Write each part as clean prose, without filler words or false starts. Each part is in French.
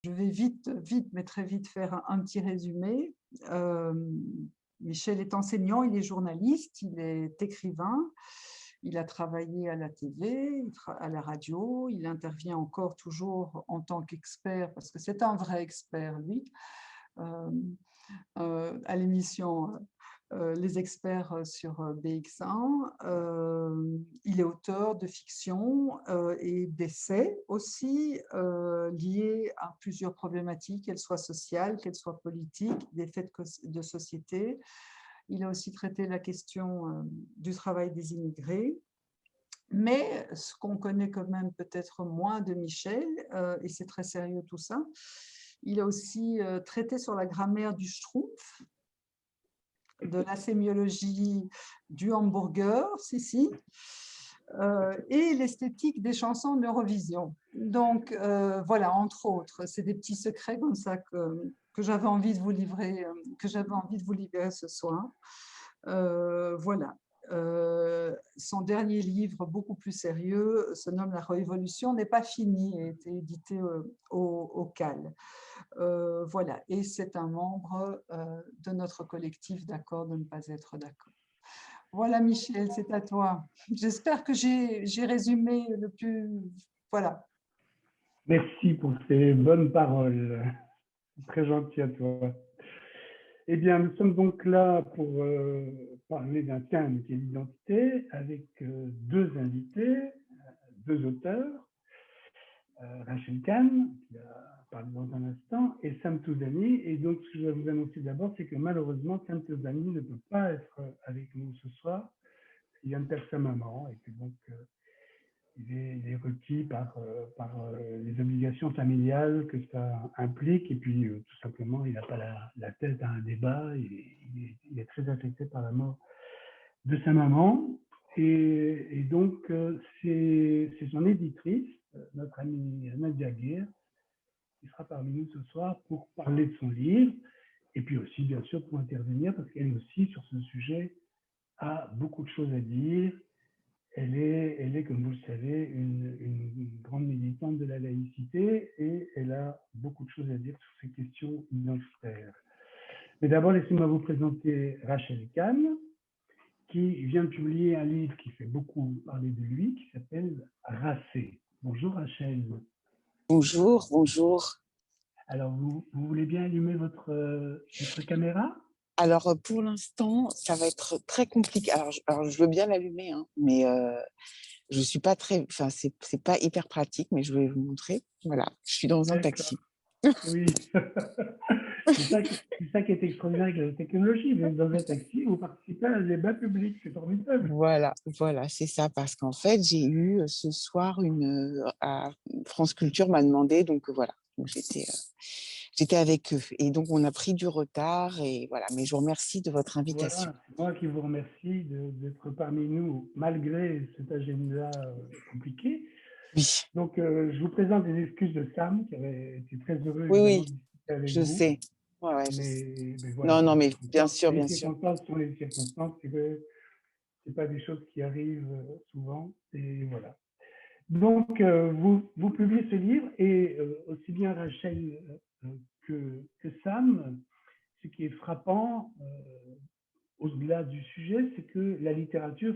Je vais vite, vite, mais très vite faire un petit résumé. Michel est enseignant, il est journaliste, il est écrivain, il a travaillé à la TV, à la radio, il intervient encore toujours en tant qu'expert, parce que c'est un vrai expert, lui, euh, à l'émission Les Experts sur BX1. Il est auteur de fiction et d'essais aussi liés à plusieurs problématiques, qu'elles soient sociales, qu'elles soient politiques, des faits de société. Il a aussi traité la question du travail des immigrés. Mais ce qu'on connaît quand même peut-être moins de Michel, et c'est très sérieux tout ça, il a aussi traité sur la grammaire du Schtroumpf, de la sémiologie du hamburger, si, et l'esthétique des chansons d'Eurovision. Donc, voilà, entre autres, c'est des petits secrets comme ça que j'avais envie de vous livrer, ce soir. Voilà. Son dernier livre, beaucoup plus sérieux, se nomme La Révolution n'est pas finie et a été édité au CAL. Voilà, et c'est un membre de notre collectif D'accord de ne pas être d'accord. Voilà, Michel, c'est à toi. J'espère que j'ai résumé le plus... Voilà. Merci pour ces bonnes paroles. Très gentil à toi. Eh bien, nous sommes donc là pour parler d'un thème qui est l'identité, avec deux invités, deux auteurs, Rachel Kahn, qui a parlé dans un instant, et Sam Touzani. Et donc, ce que je vais vous annoncer d'abord, c'est que malheureusement, Sam Touzani ne peut pas être avec nous ce soir. Il vient de perdre sa maman, et que donc, il est requis par les obligations familiales que ça implique. Et puis, tout simplement, il n'a pas la tête à un débat. Il est très affecté par la mort de sa maman. Et donc, c'est son éditrice, notre amie Nadia Guerre, qui sera parmi nous ce soir pour parler de son livre. Et puis aussi, bien sûr, pour intervenir, parce qu'elle aussi, sur ce sujet, a beaucoup de choses à dire. Elle est, comme vous le savez, une grande militante de la laïcité et elle a beaucoup de choses à dire sur ces questions identitaires. Mais d'abord, laissez-moi vous présenter Rachel Kahn, qui vient de publier un livre qui fait beaucoup parler de lui, qui s'appelle Racé. Bonjour Rachel. Bonjour, bonjour. Alors, vous voulez bien allumer votre caméra ? Alors, pour l'instant, ça va être très compliqué. Alors, je veux bien l'allumer, hein, mais je suis pas très... Enfin, c'est pas hyper pratique, mais je vais vous montrer. Voilà, je suis dans un taxi. Oui, c'est ça qui est extraordinaire avec la technologie. Vous êtes dans un taxi, vous participez à un débat public, c'est formidable. Voilà, c'est ça, parce qu'en fait, j'ai eu ce soir à France Culture m'a demandé, donc voilà, donc j'étais avec eux et donc on a pris du retard et voilà. Mais je vous remercie de votre invitation. Voilà, c'est moi qui vous remercie d'être parmi nous malgré cet agenda compliqué. Oui. Donc, je vous présente des excuses de Sam, qui avait été très heureux évidemment de discuter avec je vous. sais. Ouais, Mais voilà, non, mais bien sûr. Les circonstances sont les circonstances, c'est pas des choses qui arrivent souvent, et voilà. Donc, vous publiez ce livre, et aussi bien Rachel que Sam, ce qui est frappant, au-delà du sujet, c'est que la littérature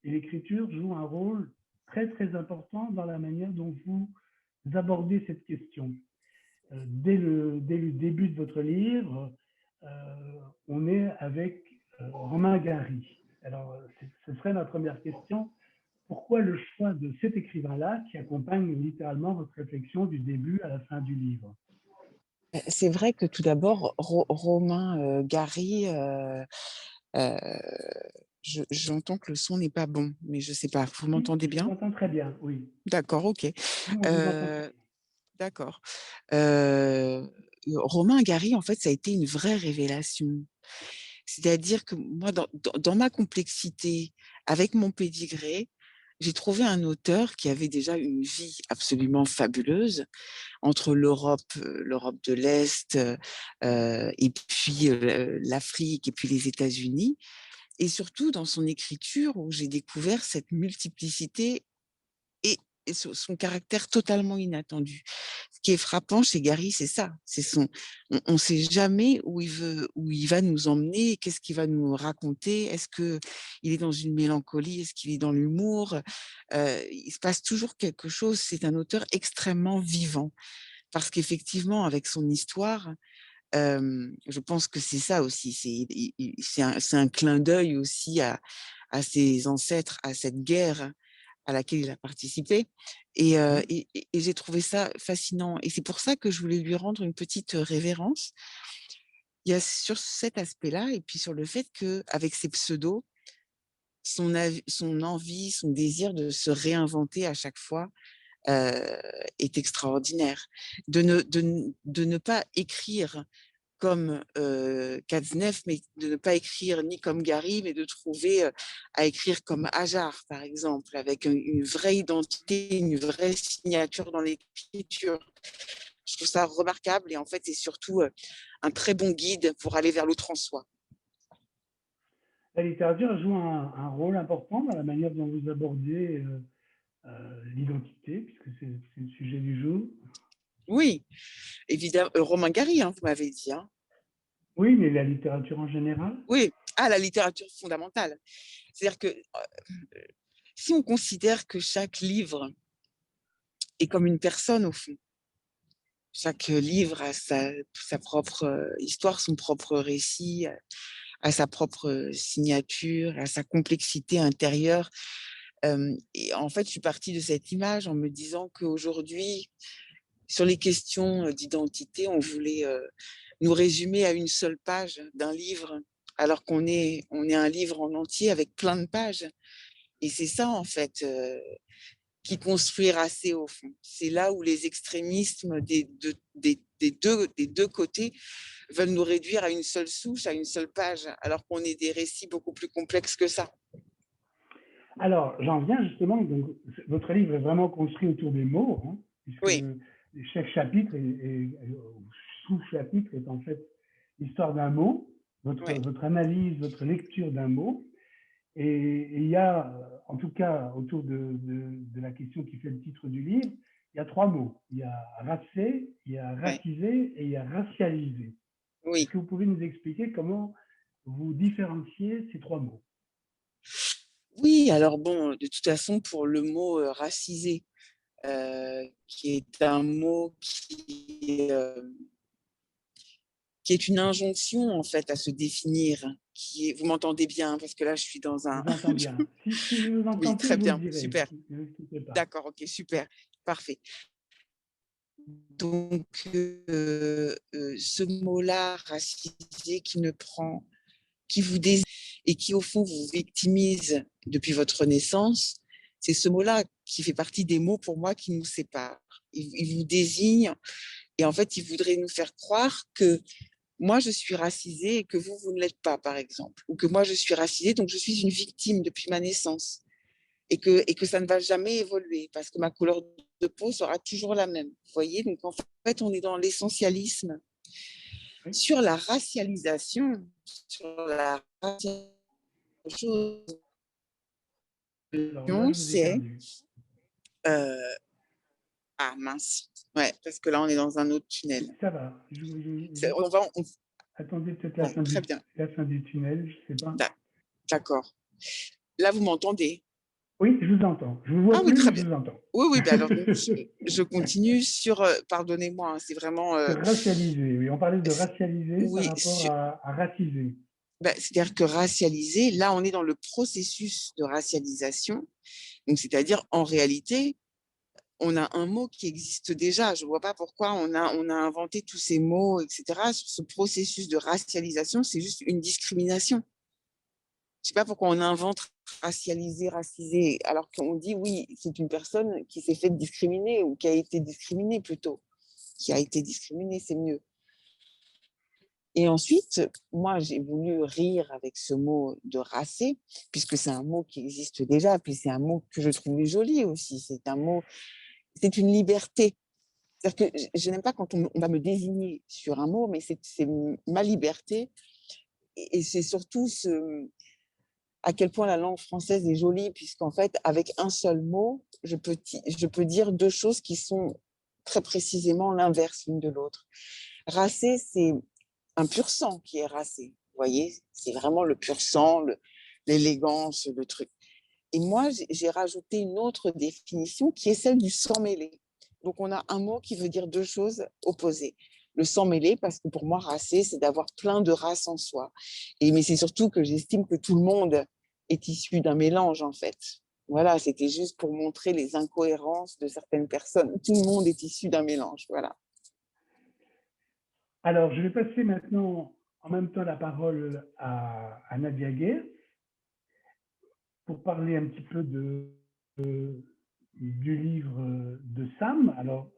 et l'écriture jouent un rôle très, très important dans la manière dont vous abordez cette question. Dès le début de votre livre, on est avec Romain Gary. Alors, ce serait ma première question. Pourquoi le choix de cet écrivain-là qui accompagne littéralement votre réflexion du début à la fin du livre? C'est vrai que tout d'abord, Romain Gary, j'entends que le son n'est pas bon, mais je ne sais pas. Vous m'entendez bien? Je vous entends très bien, oui. D'accord, ok. On vous entend. D'accord. Romain Gary, en fait, ça a été une vraie révélation. C'est-à-dire que moi, dans ma complexité, avec mon pédigré, j'ai trouvé un auteur qui avait déjà une vie absolument fabuleuse entre l'Europe de l'Est, et puis l'Afrique et puis les États-Unis, et surtout dans son écriture où j'ai découvert cette multiplicité et son caractère totalement inattendu. qui est frappant chez Gary, c'est ça. On ne sait jamais où il va nous emmener, qu'est-ce qu'il va nous raconter. Est-ce qu'il est dans une mélancolie? Est-ce qu'il est dans l'humour? Il se passe toujours quelque chose. C'est un auteur extrêmement vivant. Parce qu'effectivement, avec son histoire, je pense que c'est ça aussi. C'est un clin d'œil aussi à ses ancêtres, à cette guerre à laquelle il a participé. Et j'ai trouvé ça fascinant. Et c'est pour ça que je voulais lui rendre une petite révérence. Il y a sur cet aspect-là, et puis sur le fait qu'avec ses pseudos, son envie, son désir de se réinventer à chaque fois est extraordinaire. De ne pas écrire comme Katznef, mais de ne pas écrire ni comme Gary, mais de trouver à écrire comme Hajar, par exemple, avec une vraie identité, une vraie signature dans l'écriture. Je trouve ça remarquable et en fait, c'est surtout un très bon guide pour aller vers l'autre en soi. La littérature joue un rôle important dans la manière dont vous abordez l'identité, puisque c'est le sujet du jour. Oui, évidemment, Romain Gary, hein, vous m'avez dit. Hein. Oui, mais la littérature en général? Oui, la littérature fondamentale. C'est-à-dire que si on considère que chaque livre est comme une personne au fond, chaque livre a sa propre histoire, son propre récit, a sa propre signature, a sa complexité intérieure. Et en fait, je suis partie de cette image en me disant qu'aujourd'hui, sur les questions d'identité, on voulait nous résumer à une seule page d'un livre, alors qu'on est un livre en entier avec plein de pages. Et c'est ça, en fait, qui construit Racé, au fond. C'est là où les extrémismes des deux côtés veulent nous réduire à une seule souche, à une seule page, alors qu'on est des récits beaucoup plus complexes que ça. Alors, j'en viens justement, donc, votre livre est vraiment construit autour des mots, hein, puisque Oui. chaque chapitre et sous-chapitre est en fait l'histoire d'un mot, votre analyse, votre lecture d'un mot. Et il y a, en tout cas, autour de la question qui fait le titre du livre, il y a 3 mots. Il y a racé, il y a racisé et il y a racialisé. Oui. Est-ce que vous pouvez nous expliquer comment vous différenciez ces 3 mots? Oui, alors bon, de toute façon, pour le mot racisé, qui est un mot qui est une injonction en fait à se définir. Vous m'entendez bien parce que là je suis dans un. Je vous entends bien. Si je vous entends Oui, plus, très vous le bien, direz. super. D'accord, ok, super, parfait. Donc ce mot-là racisé qui vous désigne et qui au fond vous victimise depuis votre naissance, c'est ce mot-là qui fait partie des mots pour moi qui nous séparent. Il vous désigne et en fait il voudrait nous faire croire que moi, je suis racisée et que vous ne l'êtes pas, par exemple. Ou que moi, je suis racisée, donc je suis une victime depuis ma naissance. Et que ça ne va jamais évoluer parce que ma couleur de peau sera toujours la même. Vous voyez, donc en fait, on est dans l'essentialisme. Oui. Sur la racialisation, c'est... Ah mince, ouais, parce que là, on est dans un autre tunnel. Ça va. Attendez peut-être la fin du tunnel, je ne sais pas. D'accord. Là, vous m'entendez? Oui, je vous entends. Je vous vois plus, mais je vous entends. Oui, ben alors je continue sur, pardonnez-moi, c'est vraiment… racialiser, oui, on parlait de racialiser par rapport à raciser. Ben, c'est-à-dire que racialiser, là, on est dans le processus de racialisation. Donc, c'est-à-dire, en réalité, on a un mot qui existe déjà. Je ne vois pas pourquoi on a inventé tous ces mots, etc. Ce processus de racialisation, c'est juste une discrimination. Je ne sais pas pourquoi on invente racialisé, racisé, alors qu'on dit oui, c'est une personne qui s'est fait discriminer ou qui a été discriminée plutôt. Qui a été discriminée, c'est mieux. Et ensuite, moi, j'ai voulu rire avec ce mot de racé, puisque c'est un mot qui existe déjà, puis c'est un mot que je trouvais joli aussi. C'est un mot, c'est une liberté. C'est-à-dire que je n'aime pas quand on va me désigner sur un mot, mais c'est ma liberté. Et c'est surtout à quel point la langue française est jolie, puisqu'en fait, avec un seul mot, je peux dire 2 choses qui sont très précisément l'inverse l'une de l'autre. Racé, c'est un pur sang qui est racé. Vous voyez, c'est vraiment le pur sang, l'élégance, le truc. Et moi, j'ai rajouté une autre définition qui est celle du sang mêlé. Donc, on a un mot qui veut dire deux choses opposées. Le sang mêlé, parce que pour moi, racé, c'est d'avoir plein de races en soi. Mais c'est surtout que j'estime que tout le monde est issu d'un mélange, en fait. Voilà, c'était juste pour montrer les incohérences de certaines personnes. Tout le monde est issu d'un mélange, voilà. Alors, je vais passer maintenant en même temps la parole à Nadia Guerre pour parler un petit peu du livre de Sam. Alors,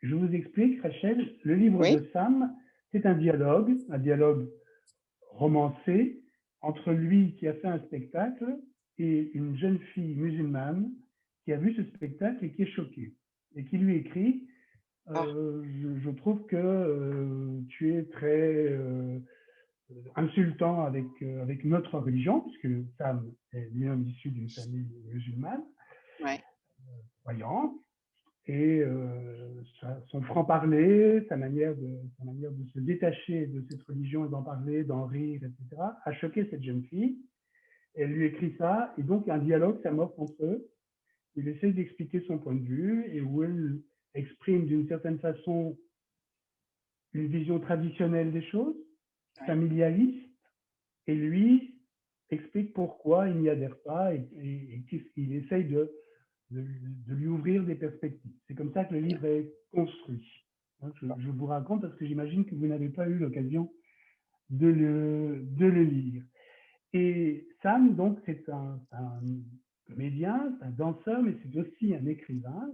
je vous explique, Rachel, le livre Oui. de Sam, c'est un dialogue romancé entre lui qui a fait un spectacle et une jeune fille musulmane qui a vu ce spectacle et qui est choquée et qui lui écrit je trouve que tu es très insultant avec notre religion, puisque Sam est lui-même issu d'une famille musulmane, Ouais. croyante, et son franc-parler, sa manière de se détacher de cette religion et d'en parler, d'en rire, etc., a choqué cette jeune fille. Elle lui écrit ça, et donc un dialogue s'amorce entre eux. Il essaie d'expliquer son point de vue, et où elle exprime d'une certaine façon une vision traditionnelle des choses, familialiste, et lui explique pourquoi il n'y adhère pas et qu'il essaye de lui ouvrir des perspectives. C'est comme ça que le livre est construit. Je vous raconte parce que j'imagine que vous n'avez pas eu l'occasion de le lire. Et Sam, donc, c'est un comédien, c'est un danseur, mais c'est aussi un écrivain.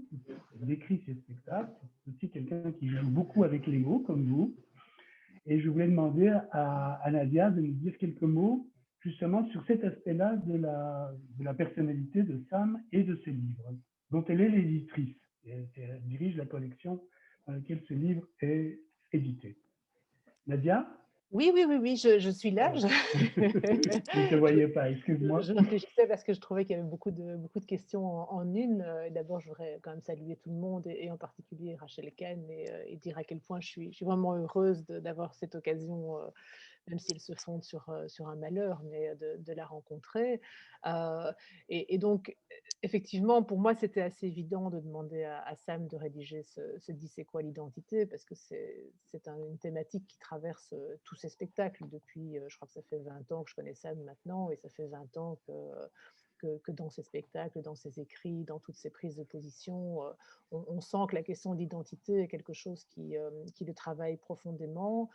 Il écrit ses spectacles. C'est aussi quelqu'un qui joue beaucoup avec les mots, comme vous. Et je voulais demander à Nadia de nous dire quelques mots justement sur cet aspect-là de la personnalité de Sam et de ses livres, dont elle est l'éditrice. Elle dirige la collection dans laquelle ce livre est édité. Nadia? Oui, je suis là. Je ne te voyais pas, excuse-moi. Je réfléchissais parce que je trouvais qu'il y avait beaucoup de questions en une. D'abord, je voudrais quand même saluer tout le monde et en particulier Rachel Kahn et dire à quel point je suis vraiment heureuse d'avoir cette occasion, même si elle se fonde sur un malheur, mais de la rencontrer. Et donc, effectivement, pour moi, c'était assez évident de demander à Sam de rédiger ce dit c'est quoi l'identité, parce que c'est une thématique qui traverse tous ses spectacles depuis, je crois que ça fait 20 ans que je connais Sam maintenant, et ça fait 20 ans que dans ses spectacles, dans ses écrits, dans toutes ses prises de position, on sent que la question d'identité est quelque chose qui le travaille profondément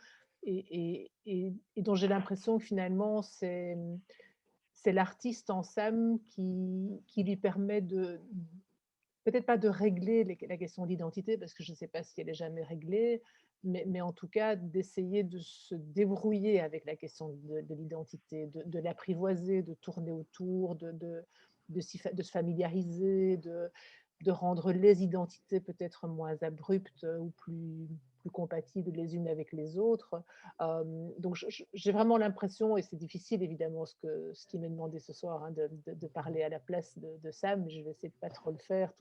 et dont j'ai l'impression que finalement c'est l'artiste en Sam qui lui permet de, peut-être pas de régler la question d'identité, parce que je ne sais pas si elle est jamais réglée, mais en tout cas d'essayer de se débrouiller avec la question de l'identité, de l'apprivoiser, de tourner autour, de se familiariser, de rendre les identités peut-être moins abruptes ou plus compatibles les unes avec les autres. Donc j'ai vraiment l'impression, et c'est difficile évidemment ce qui m'est demandé ce soir, hein, de parler à la place de Sam, mais je vais essayer de ne pas trop le faire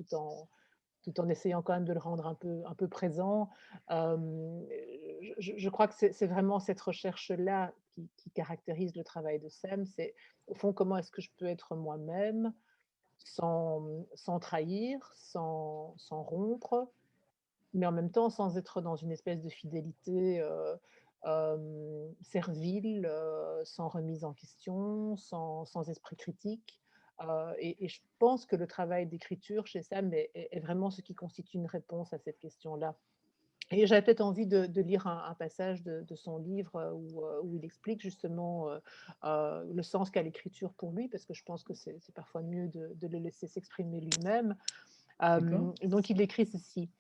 tout en essayant quand même de le rendre un peu présent. Je crois que c'est vraiment cette recherche-là qui caractérise le travail de Sam. C'est au fond comment est-ce que je peux être moi-même sans trahir, sans rompre, mais en même temps sans être dans une espèce de fidélité servile, sans remise en question, sans esprit critique. Et je pense que le travail d'écriture chez Sam est vraiment ce qui constitue une réponse à cette question-là. Et j'avais peut-être envie de lire un passage de son livre où il explique justement le sens qu'a l'écriture pour lui, parce que je pense que c'est parfois mieux de le laisser s'exprimer lui-même. Donc il écrit ceci.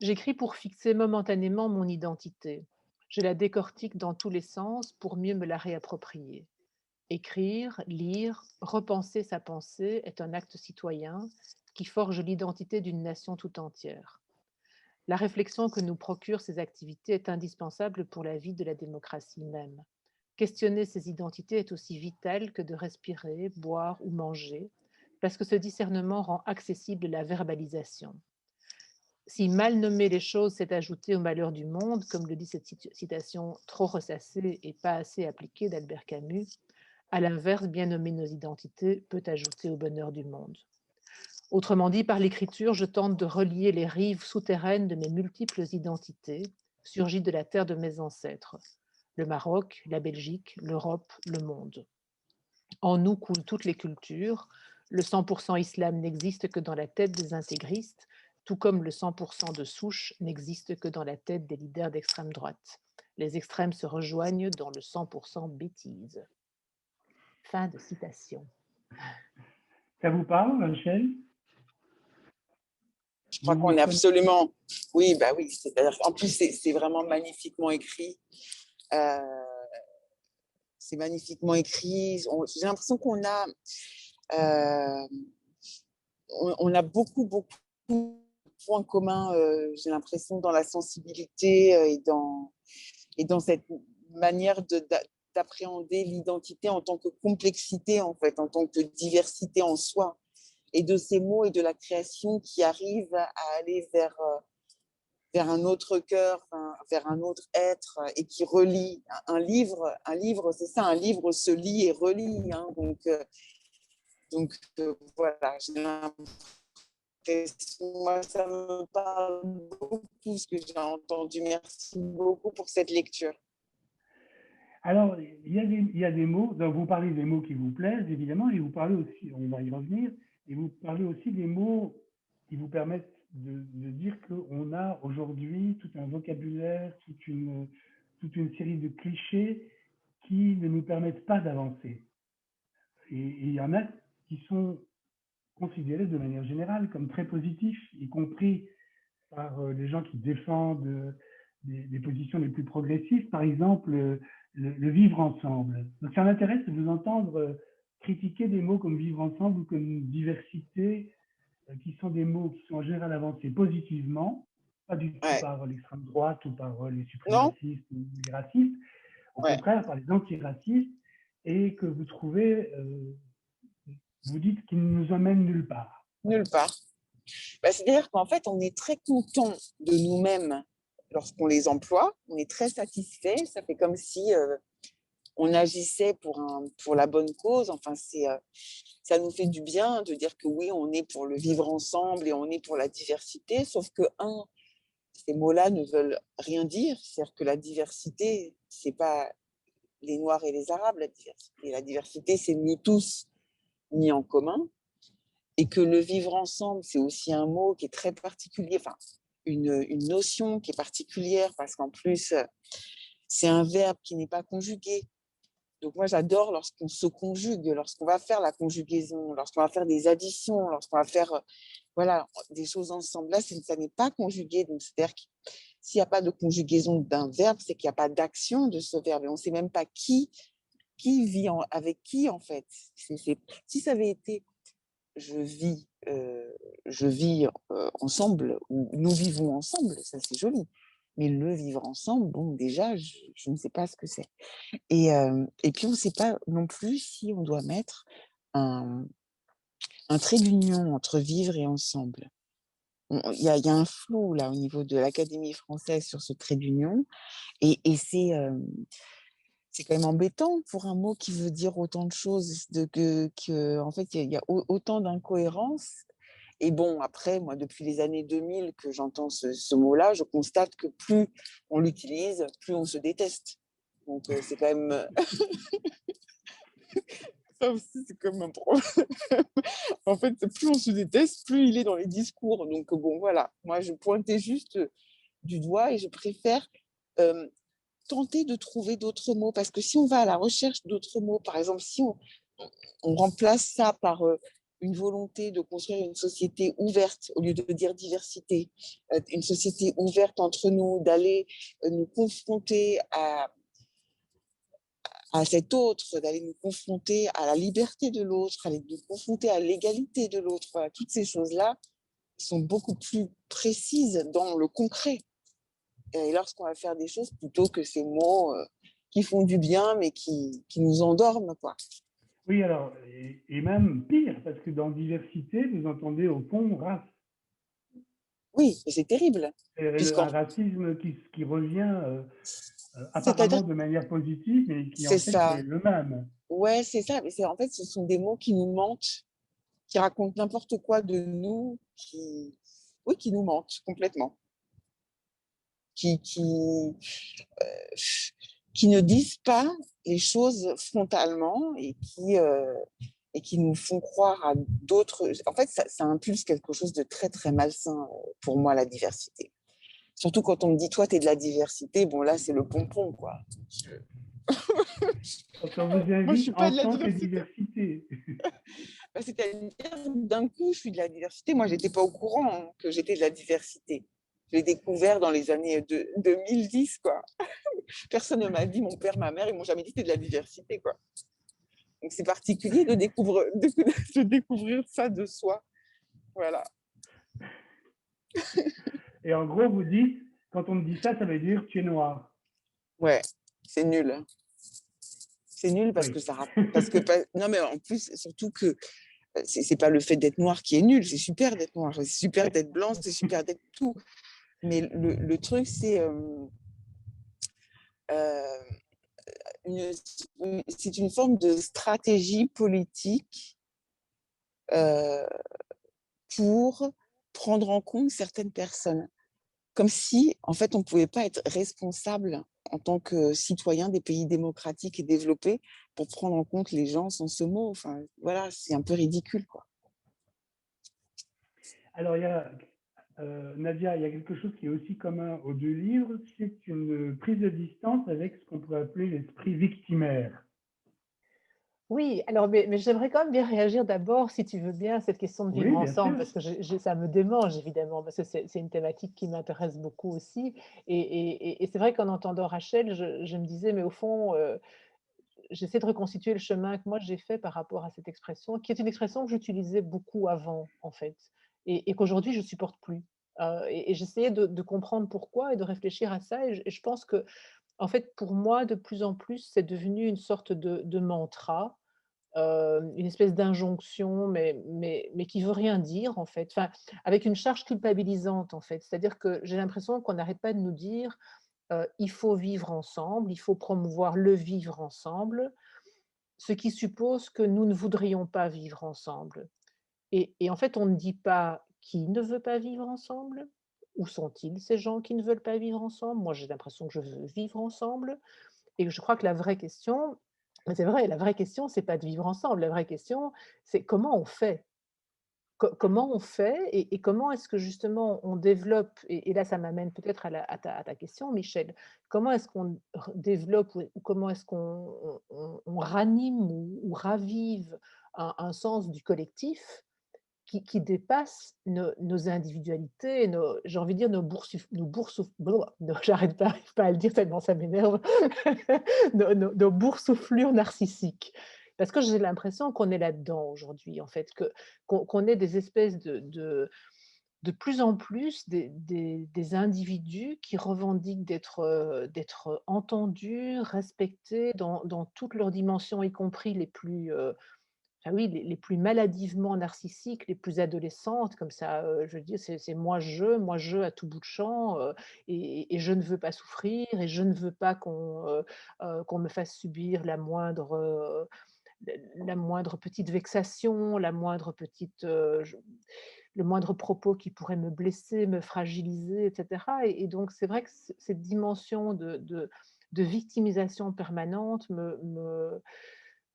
J'écris pour fixer momentanément mon identité. Je la décortique dans tous les sens pour mieux me la réapproprier. Écrire, lire, repenser sa pensée est un acte citoyen qui forge l'identité d'une nation tout entière. La réflexion que nous procurent ces activités est indispensable pour la vie de la démocratie même. Questionner ces identités est aussi vital que de respirer, boire ou manger, parce que ce discernement rend accessible la verbalisation. Si mal nommer les choses, c'est ajouter au malheur du monde, comme le dit cette citation trop ressassée et pas assez appliquée d'Albert Camus, à l'inverse, bien nommer nos identités peut ajouter au bonheur du monde. Autrement dit, par l'écriture, je tente de relier les rives souterraines de mes multiples identités, surgies de la terre de mes ancêtres, le Maroc, la Belgique, l'Europe, le monde. En nous coulent toutes les cultures. Le 100% islam n'existe que dans la tête des intégristes, tout comme le 100% de souche n'existe que dans la tête des leaders d'extrême droite. Les extrêmes se rejoignent dans le 100% bêtise. Fin de citation. Ça vous parle, Michel? Je crois qu'on est absolument... Oui, bah oui. En plus, c'est vraiment magnifiquement écrit. C'est magnifiquement écrit. J'ai l'impression qu'on a... on a beaucoup de points communs, j'ai l'impression, dans la sensibilité et dans cette manière d'appréhender l'identité en tant que complexité, en fait, en tant que diversité en soi, et de ces mots et de la création qui arrivent à aller vers un autre cœur, vers un autre être, et qui relie un livre, c'est ça, un livre se lit et relie, hein, donc voilà, j'ai l'impression, moi, ça me parle beaucoup ce que j'ai entendu. Merci beaucoup pour cette lecture. Alors, il y a des mots, donc vous parlez des mots qui vous plaisent, évidemment, et vous parlez aussi, on va y revenir, et vous parlez aussi des mots qui vous permettent de dire qu'on a aujourd'hui tout un vocabulaire, toute une série de clichés qui ne nous permettent pas d'avancer. Et il y en a qui sont considérés de manière générale comme très positifs, y compris par les gens qui défendent des positions les plus progressistes, par exemple le vivre ensemble. Donc ça m'intéresse de vous entendre critiquer des mots comme vivre ensemble ou comme diversité, qui sont des mots qui sont en général avancés positivement, pas du tout par l'extrême droite ou par les suprémacistes ou les racistes, au contraire par les antiracistes, et que vous trouvez, vous dites qu'ils ne nous emmènent nulle part. Nulle part. Bah, c'est-à-dire qu'en fait, on est très content de nous-mêmes lorsqu'on les emploie, on est très satisfait, ça fait comme si on agissait pour la bonne cause, enfin, ça nous fait du bien de dire que oui, on est pour le vivre ensemble et on est pour la diversité, sauf que, ces mots-là ne veulent rien dire, c'est-à-dire que la diversité, c'est pas les Noirs et les Arabes, la diversité, c'est nous tous mis en commun, et que le vivre ensemble, c'est aussi un mot qui est très particulier, enfin, une notion qui est particulière, parce qu'en plus, c'est un verbe qui n'est pas conjugué. Donc moi, j'adore lorsqu'on se conjugue, lorsqu'on va faire la conjugaison, lorsqu'on va faire des additions, lorsqu'on va faire des choses ensemble. Là, ça n'est pas conjugué, donc c'est-à-dire que s'il n'y a pas de conjugaison d'un verbe, c'est qu'il n'y a pas d'action de ce verbe, et on ne sait même pas qui vit avec qui, en fait. Si ça avait été je vis ensemble, ou nous vivons ensemble, ça c'est joli. Mais le vivre ensemble, bon, déjà, je ne sais pas ce que c'est. Et puis, on ne sait pas non plus si on doit mettre un trait d'union entre vivre et ensemble. Il y a un flou là au niveau de l'Académie française sur ce trait d'union. Et c'est quand même embêtant pour un mot qui veut dire autant de choses, en fait, il y a autant d'incohérences. Et bon, après, moi, depuis les années 2000 que j'entends ce mot-là, je constate que plus on l'utilise, plus on se déteste. Donc, c'est quand même... Ça aussi, c'est comme un problème. En fait, plus on se déteste, plus il est dans les discours. Donc, bon, voilà. Moi, je pointais juste du doigt et je préfère tenter de trouver d'autres mots. Parce que si on va à la recherche d'autres mots, par exemple, si on remplace ça par une volonté de construire une société ouverte au lieu de dire diversité, une société ouverte entre nous, d'aller nous confronter à cet autre, d'aller nous confronter à la liberté de l'autre, d'aller nous confronter à l'égalité de l'autre. Voilà, toutes ces choses-là sont beaucoup plus précises dans le concret. Et lorsqu'on va faire des choses, plutôt que ces mots qui font du bien, mais qui nous endorment, quoi. Oui, alors, et même pire, parce que dans diversité, vous entendez au fond race. Oui, c'est terrible. C'est un racisme qui revient C'est-à-dire, apparemment de manière positive, mais qui c'est en fait ça. est le même. Ouais, c'est ça. Mais en fait, ce sont des mots qui nous mentent, qui racontent n'importe quoi de nous, oui, qui nous mentent complètement, qui, qui ne disent pas les choses frontalement et qui nous font croire à d'autres. En fait, ça impulse quelque chose de très, très malsain pour moi, la diversité. Surtout quand on me dit, toi, tu es de la diversité, bon, là, c'est le pompon, quoi. Quand on vous Moi, je invite suis pas en de la tant que diversité. diversité. C'est-à-dire, d'un coup, je suis de la diversité. Moi, je n'étais pas au courant que j'étais de la diversité. Je l'ai découvert dans les années 2010, quoi. Personne ne m'a dit, mon père, ma mère, ils m'ont jamais dit que c'était de la diversité, quoi. Donc, c'est particulier de découvrir ça de soi. Voilà. Et en gros, vous dites, quand on me dit ça, ça veut dire tu es noir. Ouais, c'est nul. C'est nul parce Oui. que non, mais en plus, surtout que c'est pas le fait d'être noir qui est nul. C'est super d'être noir, c'est super d'être blanc, c'est super d'être tout. Mais le truc, c'est c'est une forme de stratégie politique pour prendre en compte certaines personnes. Comme si, en fait, on ne pouvait pas être responsable en tant que citoyen des pays démocratiques et développés pour prendre en compte les gens sans ce mot. Enfin, voilà, c'est un peu ridicule, quoi. Alors, Nadia, il y a quelque chose qui est aussi commun aux deux livres, c'est une prise de distance avec ce qu'on pourrait appeler l'esprit victimaire. Oui, alors, mais j'aimerais quand même bien réagir d'abord, si tu veux bien, à cette question de vivre Oui, bien ensemble, sûr. parce que ça me démange évidemment, parce que c'est une thématique qui m'intéresse beaucoup aussi. Et c'est vrai qu'en entendant Rachel, je me disais, mais au fond, j'essaie de reconstituer le chemin que moi j'ai fait par rapport à cette expression, qui est une expression que j'utilisais beaucoup avant, en fait, et qu'aujourd'hui je supporte plus. Et j'essayais de comprendre pourquoi et de réfléchir à ça. Et je pense que, en fait, pour moi, de plus en plus, c'est devenu une sorte de mantra, une espèce d'injonction, mais qui veut rien dire, en fait. Enfin, avec une charge culpabilisante, en fait. C'est-à-dire que j'ai l'impression qu'on n'arrête pas de nous dire, il faut vivre ensemble, il faut promouvoir le vivre ensemble, ce qui suppose que nous ne voudrions pas vivre ensemble. Et en fait, on ne dit pas qui ne veut pas vivre ensemble. Où sont-ils ces gens qui ne veulent pas vivre ensemble? Moi, j'ai l'impression que je veux vivre ensemble. Et je crois que la vraie question, c'est vrai, la vraie question, c'est pas de vivre ensemble. La vraie question, c'est comment on fait? Comment on fait et comment est-ce que justement on développe, et là ça m'amène peut-être à ta question, Michel, comment est-ce qu'on développe, ou comment est-ce qu'on on ranime ou ravive un sens du collectif qui dépasse nos individualités, j'ai envie de dire j'arrête pas, j'arrive pas à le dire tellement ça m'énerve, nos boursouflures narcissiques. Parce que j'ai l'impression qu'on est là-dedans aujourd'hui, en fait, qu'on est des espèces de plus en plus des individus qui revendiquent d'être entendus, respectés dans toutes leurs dimensions, y compris les plus, ah oui, les plus maladivement narcissiques, les plus adolescentes, comme ça, je veux dire, c'est moi je à tout bout de champ, et je ne veux pas souffrir, et je ne veux pas qu'on me fasse subir la moindre petite vexation, la moindre petite, le moindre propos qui pourrait me blesser, me fragiliser, et cetera. Et donc c'est vrai que cette dimension de victimisation permanente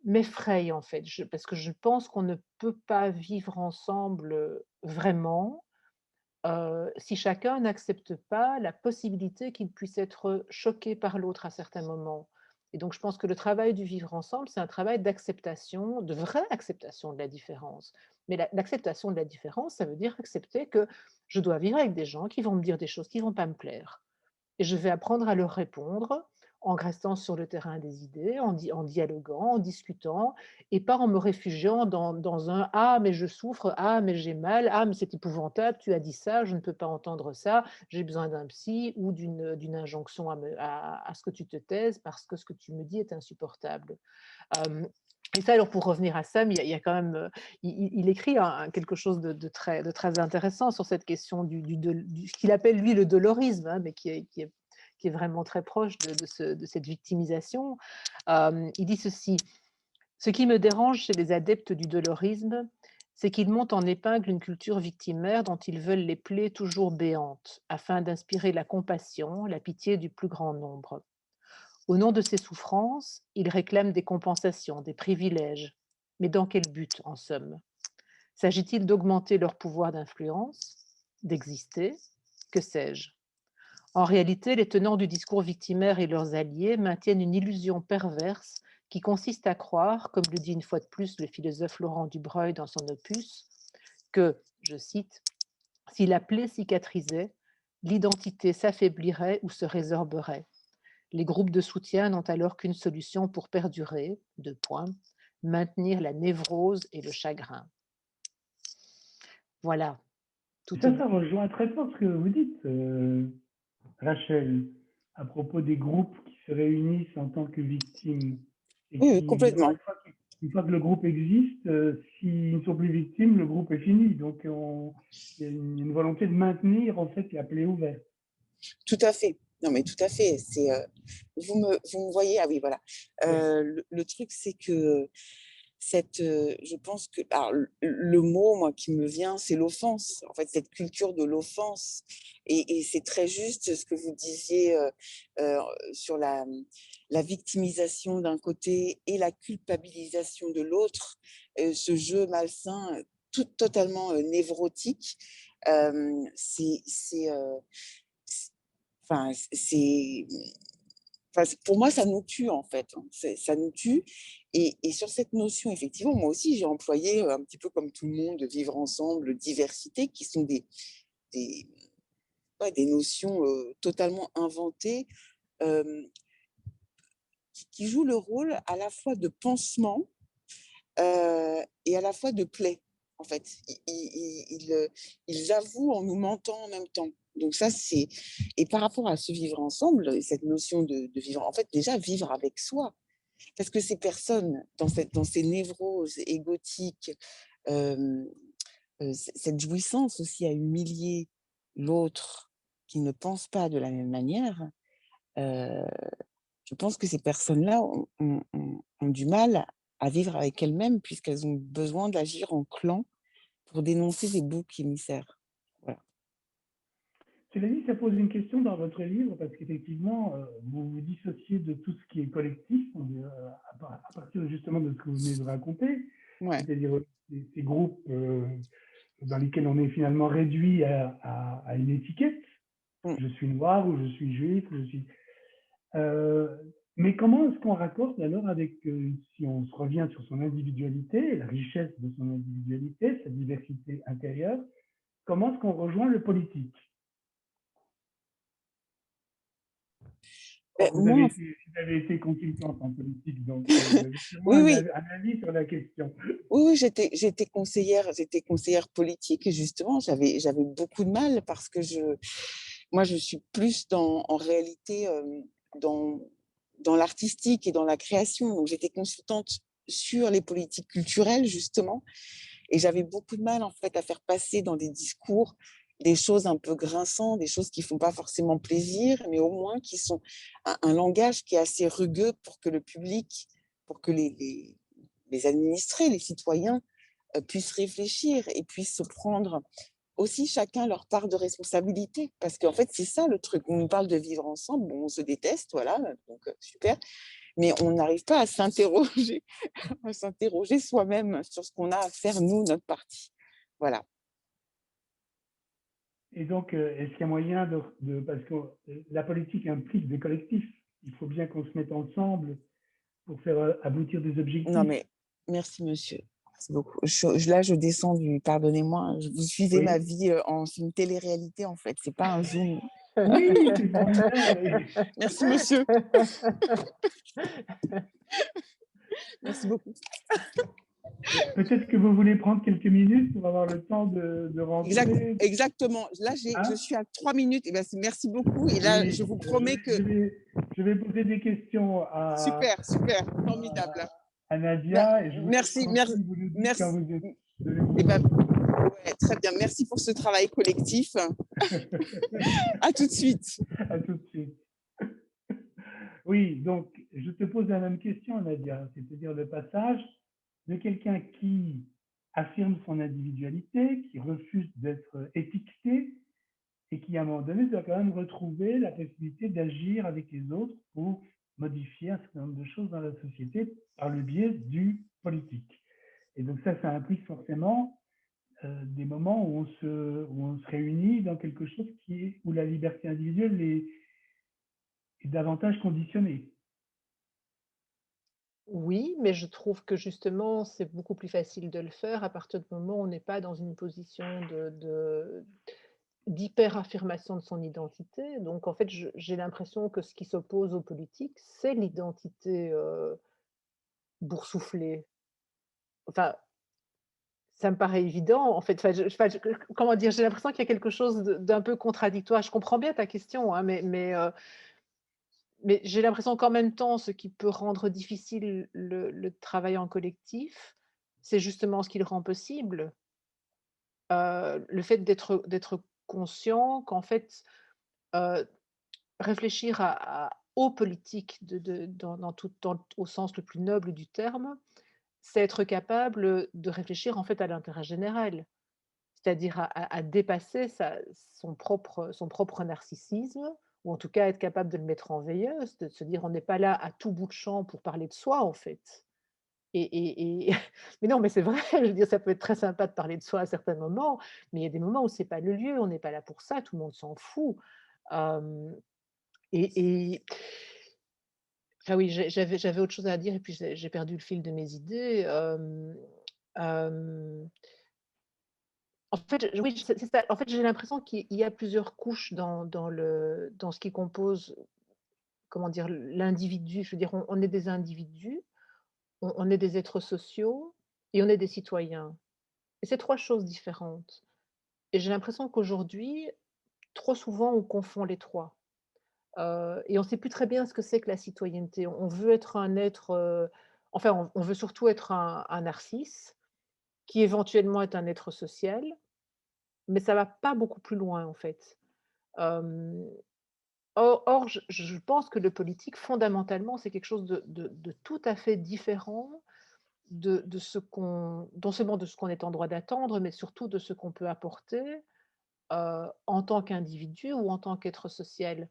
m'effraie, en fait. Parce que je pense qu'on ne peut pas vivre ensemble, vraiment, si chacun n'accepte pas la possibilité qu'il puisse être choqué par l'autre à certains moments. Et donc je pense que le travail du vivre ensemble, c'est un travail d'acceptation, de vraie acceptation de la différence. Mais l'acceptation de la différence, ça veut dire accepter que je dois vivre avec des gens qui vont me dire des choses qui ne vont pas me plaire. Et je vais apprendre à leur répondre en restant sur le terrain des idées, en dialoguant, en discutant, et pas en me réfugiant dans un «Ah, mais je souffre, ah, mais j'ai mal, ah, mais c'est épouvantable, tu as dit ça, je ne peux pas entendre ça, j'ai besoin d'un psy», ou d'une injonction à ce que tu te taises parce que ce que tu me dis est insupportable. Et ça, alors pour revenir à Sam, il y a quand même, il écrit quelque chose de très intéressant sur cette question ce qu'il appelle lui le dolorisme, hein, mais qui est vraiment très proche de cette victimisation. Il dit ceci: ce qui me dérange chez les adeptes du dolorisme, c'est qu'ils montent en épingle une culture victimaire dont ils veulent les plaies toujours béantes, afin d'inspirer la compassion, la pitié du plus grand nombre. Au nom de ces souffrances, ils réclament des compensations, des privilèges. Mais dans quel but, en somme? S'agit-il d'augmenter leur pouvoir d'influence, d'exister? Que sais-je? En réalité, les tenants du discours victimaire et leurs alliés maintiennent une illusion perverse qui consiste à croire, comme le dit une fois de plus le philosophe Laurent Dubreuil dans son opus, que, je cite, « si la plaie cicatrisait, l'identité s'affaiblirait ou se résorberait. Les groupes de soutien n'ont alors qu'une solution pour perdurer, : maintenir la névrose et le chagrin. » Voilà. Tout est... Ça rejoint très fort ce que vous dites, Rachel, à propos des groupes qui se réunissent en tant que victimes. Et Oui, complètement. Une fois que le groupe existe, s'ils ne sont plus victimes, le groupe est fini. Donc, il y a une volonté de maintenir en fait la plaie ouverte. Tout à fait. Non, mais tout à fait. Vous me voyez. Ah oui, voilà. Le truc, c'est que je pense que le mot, moi, qui me vient, c'est l'offense. En fait, cette culture de l'offense. Et c'est très juste ce que vous disiez sur la victimisation d'un côté et la culpabilisation de l'autre. Ce jeu malsain, totalement névrotique. Pour moi, ça nous tue, en fait. Ça nous tue. Et sur cette notion, effectivement, moi aussi, j'ai employé un petit peu comme tout le monde, de vivre ensemble, diversité, qui sont des notions totalement inventées, qui jouent le rôle à la fois de pansement et à la fois de plaie, en fait. Ils avouent en nous mentant en même temps. Donc ça, c'est... Et par rapport à ce vivre ensemble, cette notion de vivre... En fait, déjà, vivre avec soi. Parce que ces personnes, dans ces névroses égotiques, cette jouissance aussi à humilier l'autre qui ne pense pas de la même manière, je pense que ces personnes-là ont du mal à vivre avec elles-mêmes puisqu'elles ont besoin d'agir en clan pour dénoncer des boucs émissaires. Voilà. Cela dit, ça pose une question dans votre livre parce qu'effectivement, vous vous dissociez de tout ce qui est collectif à partir justement de ce que vous venez de raconter, Ouais. c'est-à-dire ces groupes dans lesquels on est finalement réduit à une étiquette. Je suis noir ou je suis juif, ou je suis... mais comment est-ce qu'on raccorde alors avec, si on se revient sur son individualité, la richesse de son individualité, sa diversité intérieure, comment est-ce qu'on rejoint le politique? Vous avez été consultante en politique, donc vous avez sûrement un avis sur la question. Oui, j'étais conseillère politique et justement, j'avais beaucoup de mal parce que moi, je suis plus en réalité dans l'artistique et dans la création. Donc, j'étais consultante sur les politiques culturelles, justement, et j'avais beaucoup de mal, en fait, à faire passer dans des discours des choses un peu grinçantes, des choses qui ne font pas forcément plaisir, mais au moins qui sont un langage qui est assez rugueux pour que le public, pour que les administrés, les citoyens puissent réfléchir et puissent se prendre aussi chacun leur part de responsabilité. Parce qu'en fait, c'est ça le truc. On nous parle de vivre ensemble, bon, on se déteste, voilà, donc super, mais on n'arrive pas à s'interroger soi-même sur ce qu'on a à faire, nous, notre partie. Voilà. Et donc, est-ce qu'il y a moyen parce que la politique implique des collectifs, il faut bien qu'on se mette ensemble pour faire aboutir des objectifs. Non, mais merci, monsieur. Merci beaucoup. Là, je descends pardonnez-moi, vous suivez ma vie en une télé-réalité, en fait. C'est pas un Zoom. Oui, c'est formidable. Merci, monsieur. Merci beaucoup. Peut-être que vous voulez prendre quelques minutes pour avoir le temps de rentrer. Exactement. Là, je suis à 3 minutes. Et bien, merci beaucoup. Et là, je vous promets que... Je vais poser des questions à... Super. Formidable. à Nadia, et je vous laisse Merci, merci, tranquille, vous nous dites merci. quand vous êtes de nouveau. Eh ben, ouais, très bien, merci pour ce travail collectif. À tout de suite. À tout de suite. Oui, donc je te pose la même question, Nadia, c'est-à-dire le passage de quelqu'un qui affirme son individualité, qui refuse d'être étiqueté et qui, à un moment donné, doit quand même retrouver la possibilité d'agir avec les autres pour modifier un certain nombre de choses dans la société par le biais du politique. Et donc ça implique forcément des moments où on se réunit dans quelque chose où la liberté individuelle est davantage conditionnée. Oui, mais je trouve que justement, c'est beaucoup plus facile de le faire à partir du moment où on n'est pas dans une position d'hyper-affirmation de son identité. Donc, en fait, j'ai l'impression que ce qui s'oppose aux politiques, c'est l'identité boursouflée. Enfin, ça me paraît évident, en fait. Comment dire, j'ai l'impression qu'il y a quelque chose d'un peu contradictoire. Je comprends bien ta question, hein, mais j'ai l'impression qu'en même temps, ce qui peut rendre difficile le travail en collectif, c'est justement ce qui le rend possible. Le fait d'être conscient qu'en fait, heu, réfléchir aux politiques au sens le plus noble du terme, c'est être capable de réfléchir en fait à l'intérêt général. C'est-à-dire à dépasser son propre narcissisme, ou en tout cas être capable de le mettre en veilleuse, de se dire: «On n'est pas là à tout bout de champ pour parler de soi, en fait». Et mais non, mais c'est vrai, je veux dire, ça peut être très sympa de parler de soi à certains moments, mais il y a des moments où c'est pas le lieu, on n'est pas là pour ça, tout le monde s'en fout. Hem et ah oui, j'avais autre chose à dire et puis j'ai perdu le fil de mes idées. Hem En fait, oui, c'est ça. En fait, j'ai l'impression qu'il y a plusieurs couches dans ce qui compose, comment dire? L'individu. Je veux dire, on est des individus, on est des êtres sociaux et on est des citoyens. Et c'est 3 choses différentes. Et j'ai l'impression qu'aujourd'hui, trop souvent, on confond les 3. Et on ne sait plus très bien ce que c'est que la citoyenneté. On veut être un être, enfin, on veut surtout être un narcisse, qui éventuellement est un être social, mais ça va pas beaucoup plus loin, en fait. Hem, or je pense que le politique, fondamentalement, c'est quelque chose de tout à fait différent de ce qu'on non seulement de ce qu'on est en droit d'attendre, mais surtout de ce qu'on peut apporter, en tant qu'individu ou en tant qu'être social.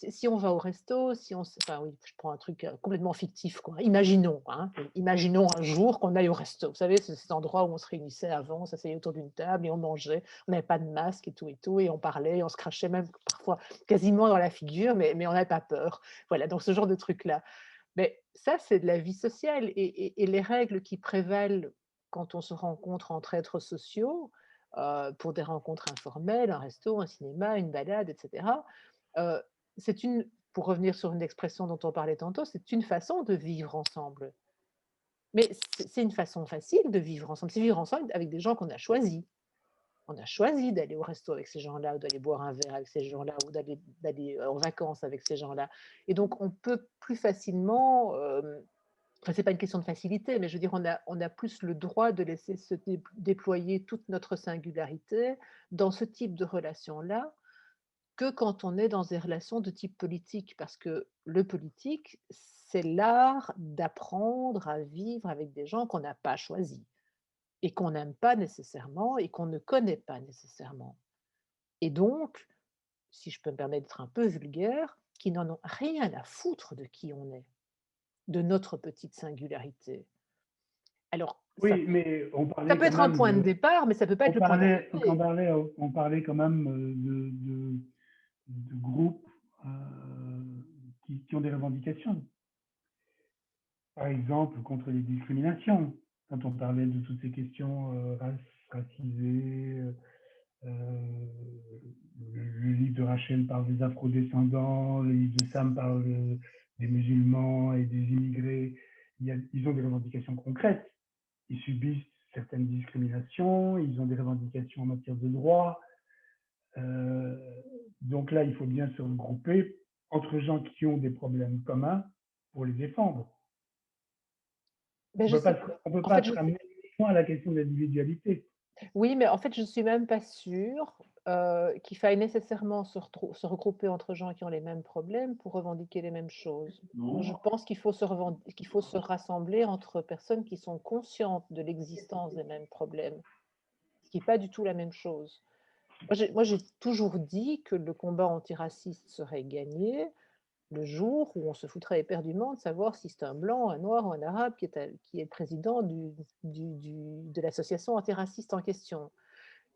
Si on va au resto, si on s enfin oui, je prends un truc, complètement fictif quoi. Imaginons, hein, imaginons un jour qu'on aille au resto. Vous savez, c'est cet endroit où on se réunissait avant, on s'asseyait autour d'une table et on mangeait. On n'avait pas de masque et on parlait, on se crachait même parfois quasiment dans la figure, mais on n'avait pas peur. Voilà, donc ce genre de truc-là. Mais ça, c'est de la vie sociale et les règles qui prévalent quand on se rencontre entre êtres sociaux, pour des rencontres informelles, un resto, un cinéma, une balade et cetera, heu, c'est une pour revenir sur une expression dont on parlait tantôt, c'est une façon de vivre ensemble. Mais c'est une façon facile de vivre ensemble. C'est vivre ensemble avec des gens qu'on a choisis. On a choisi d'aller au resto avec ces gens-là ou d'aller boire un verre avec ces gens-là ou d'aller, en vacances avec ces gens-là et donc on peut plus facilement, enfin, c'est pas une question de facilité, mais je veux dire, on a plus le droit de laisser se déployer toute notre singularité dans ce type de relation-là, que quand on est dans des relations de type politique. Parce que le politique, c'est l'art d'apprendre à vivre avec des gens qu'on n'a pas choisis et qu'on n'aime pas nécessairement et qu'on ne connaît pas nécessairement. Et donc, si je peux me permettre d'être un peu vulgaire, qui n'en ont rien à foutre de qui on est, de notre petite singularité. Alors, Oui, mais ça peut être un point de départ, mais ça peut pas être le point d'arrivée. on parlait quand même de groupes qui ont des revendications. Par exemple, contre les discriminations, quand on parlait de toutes ces questions racisées, le livre de Rachel parle des afrodescendants, le livre de Sam parle des musulmans et des immigrés. Ils ont des revendications concrètes. Ils subissent certaines discriminations, ils ont des revendications en matière de droit. Donc là, il faut bien se regrouper entre gens qui ont des problèmes communs pour les défendre. Ben, On je ne sais, peut en pas fait, se ramener uniquement à la question de l'individualité. oui, mais en fait, je ne suis même pas sûre qu'il faille nécessairement se regrouper entre gens qui ont les mêmes problèmes pour revendiquer les mêmes choses. Moi, je pense qu'il faut qu'il faut se rassembler entre personnes qui sont conscientes de l'existence des mêmes problèmes, ce qui n'est pas du tout la même chose. Moi, j'ai toujours dit que le combat antiraciste serait gagné le jour où on se foutrait éperdument de savoir si c'est un blanc, un noir ou un arabe qui est le président de l'association antiraciste en question.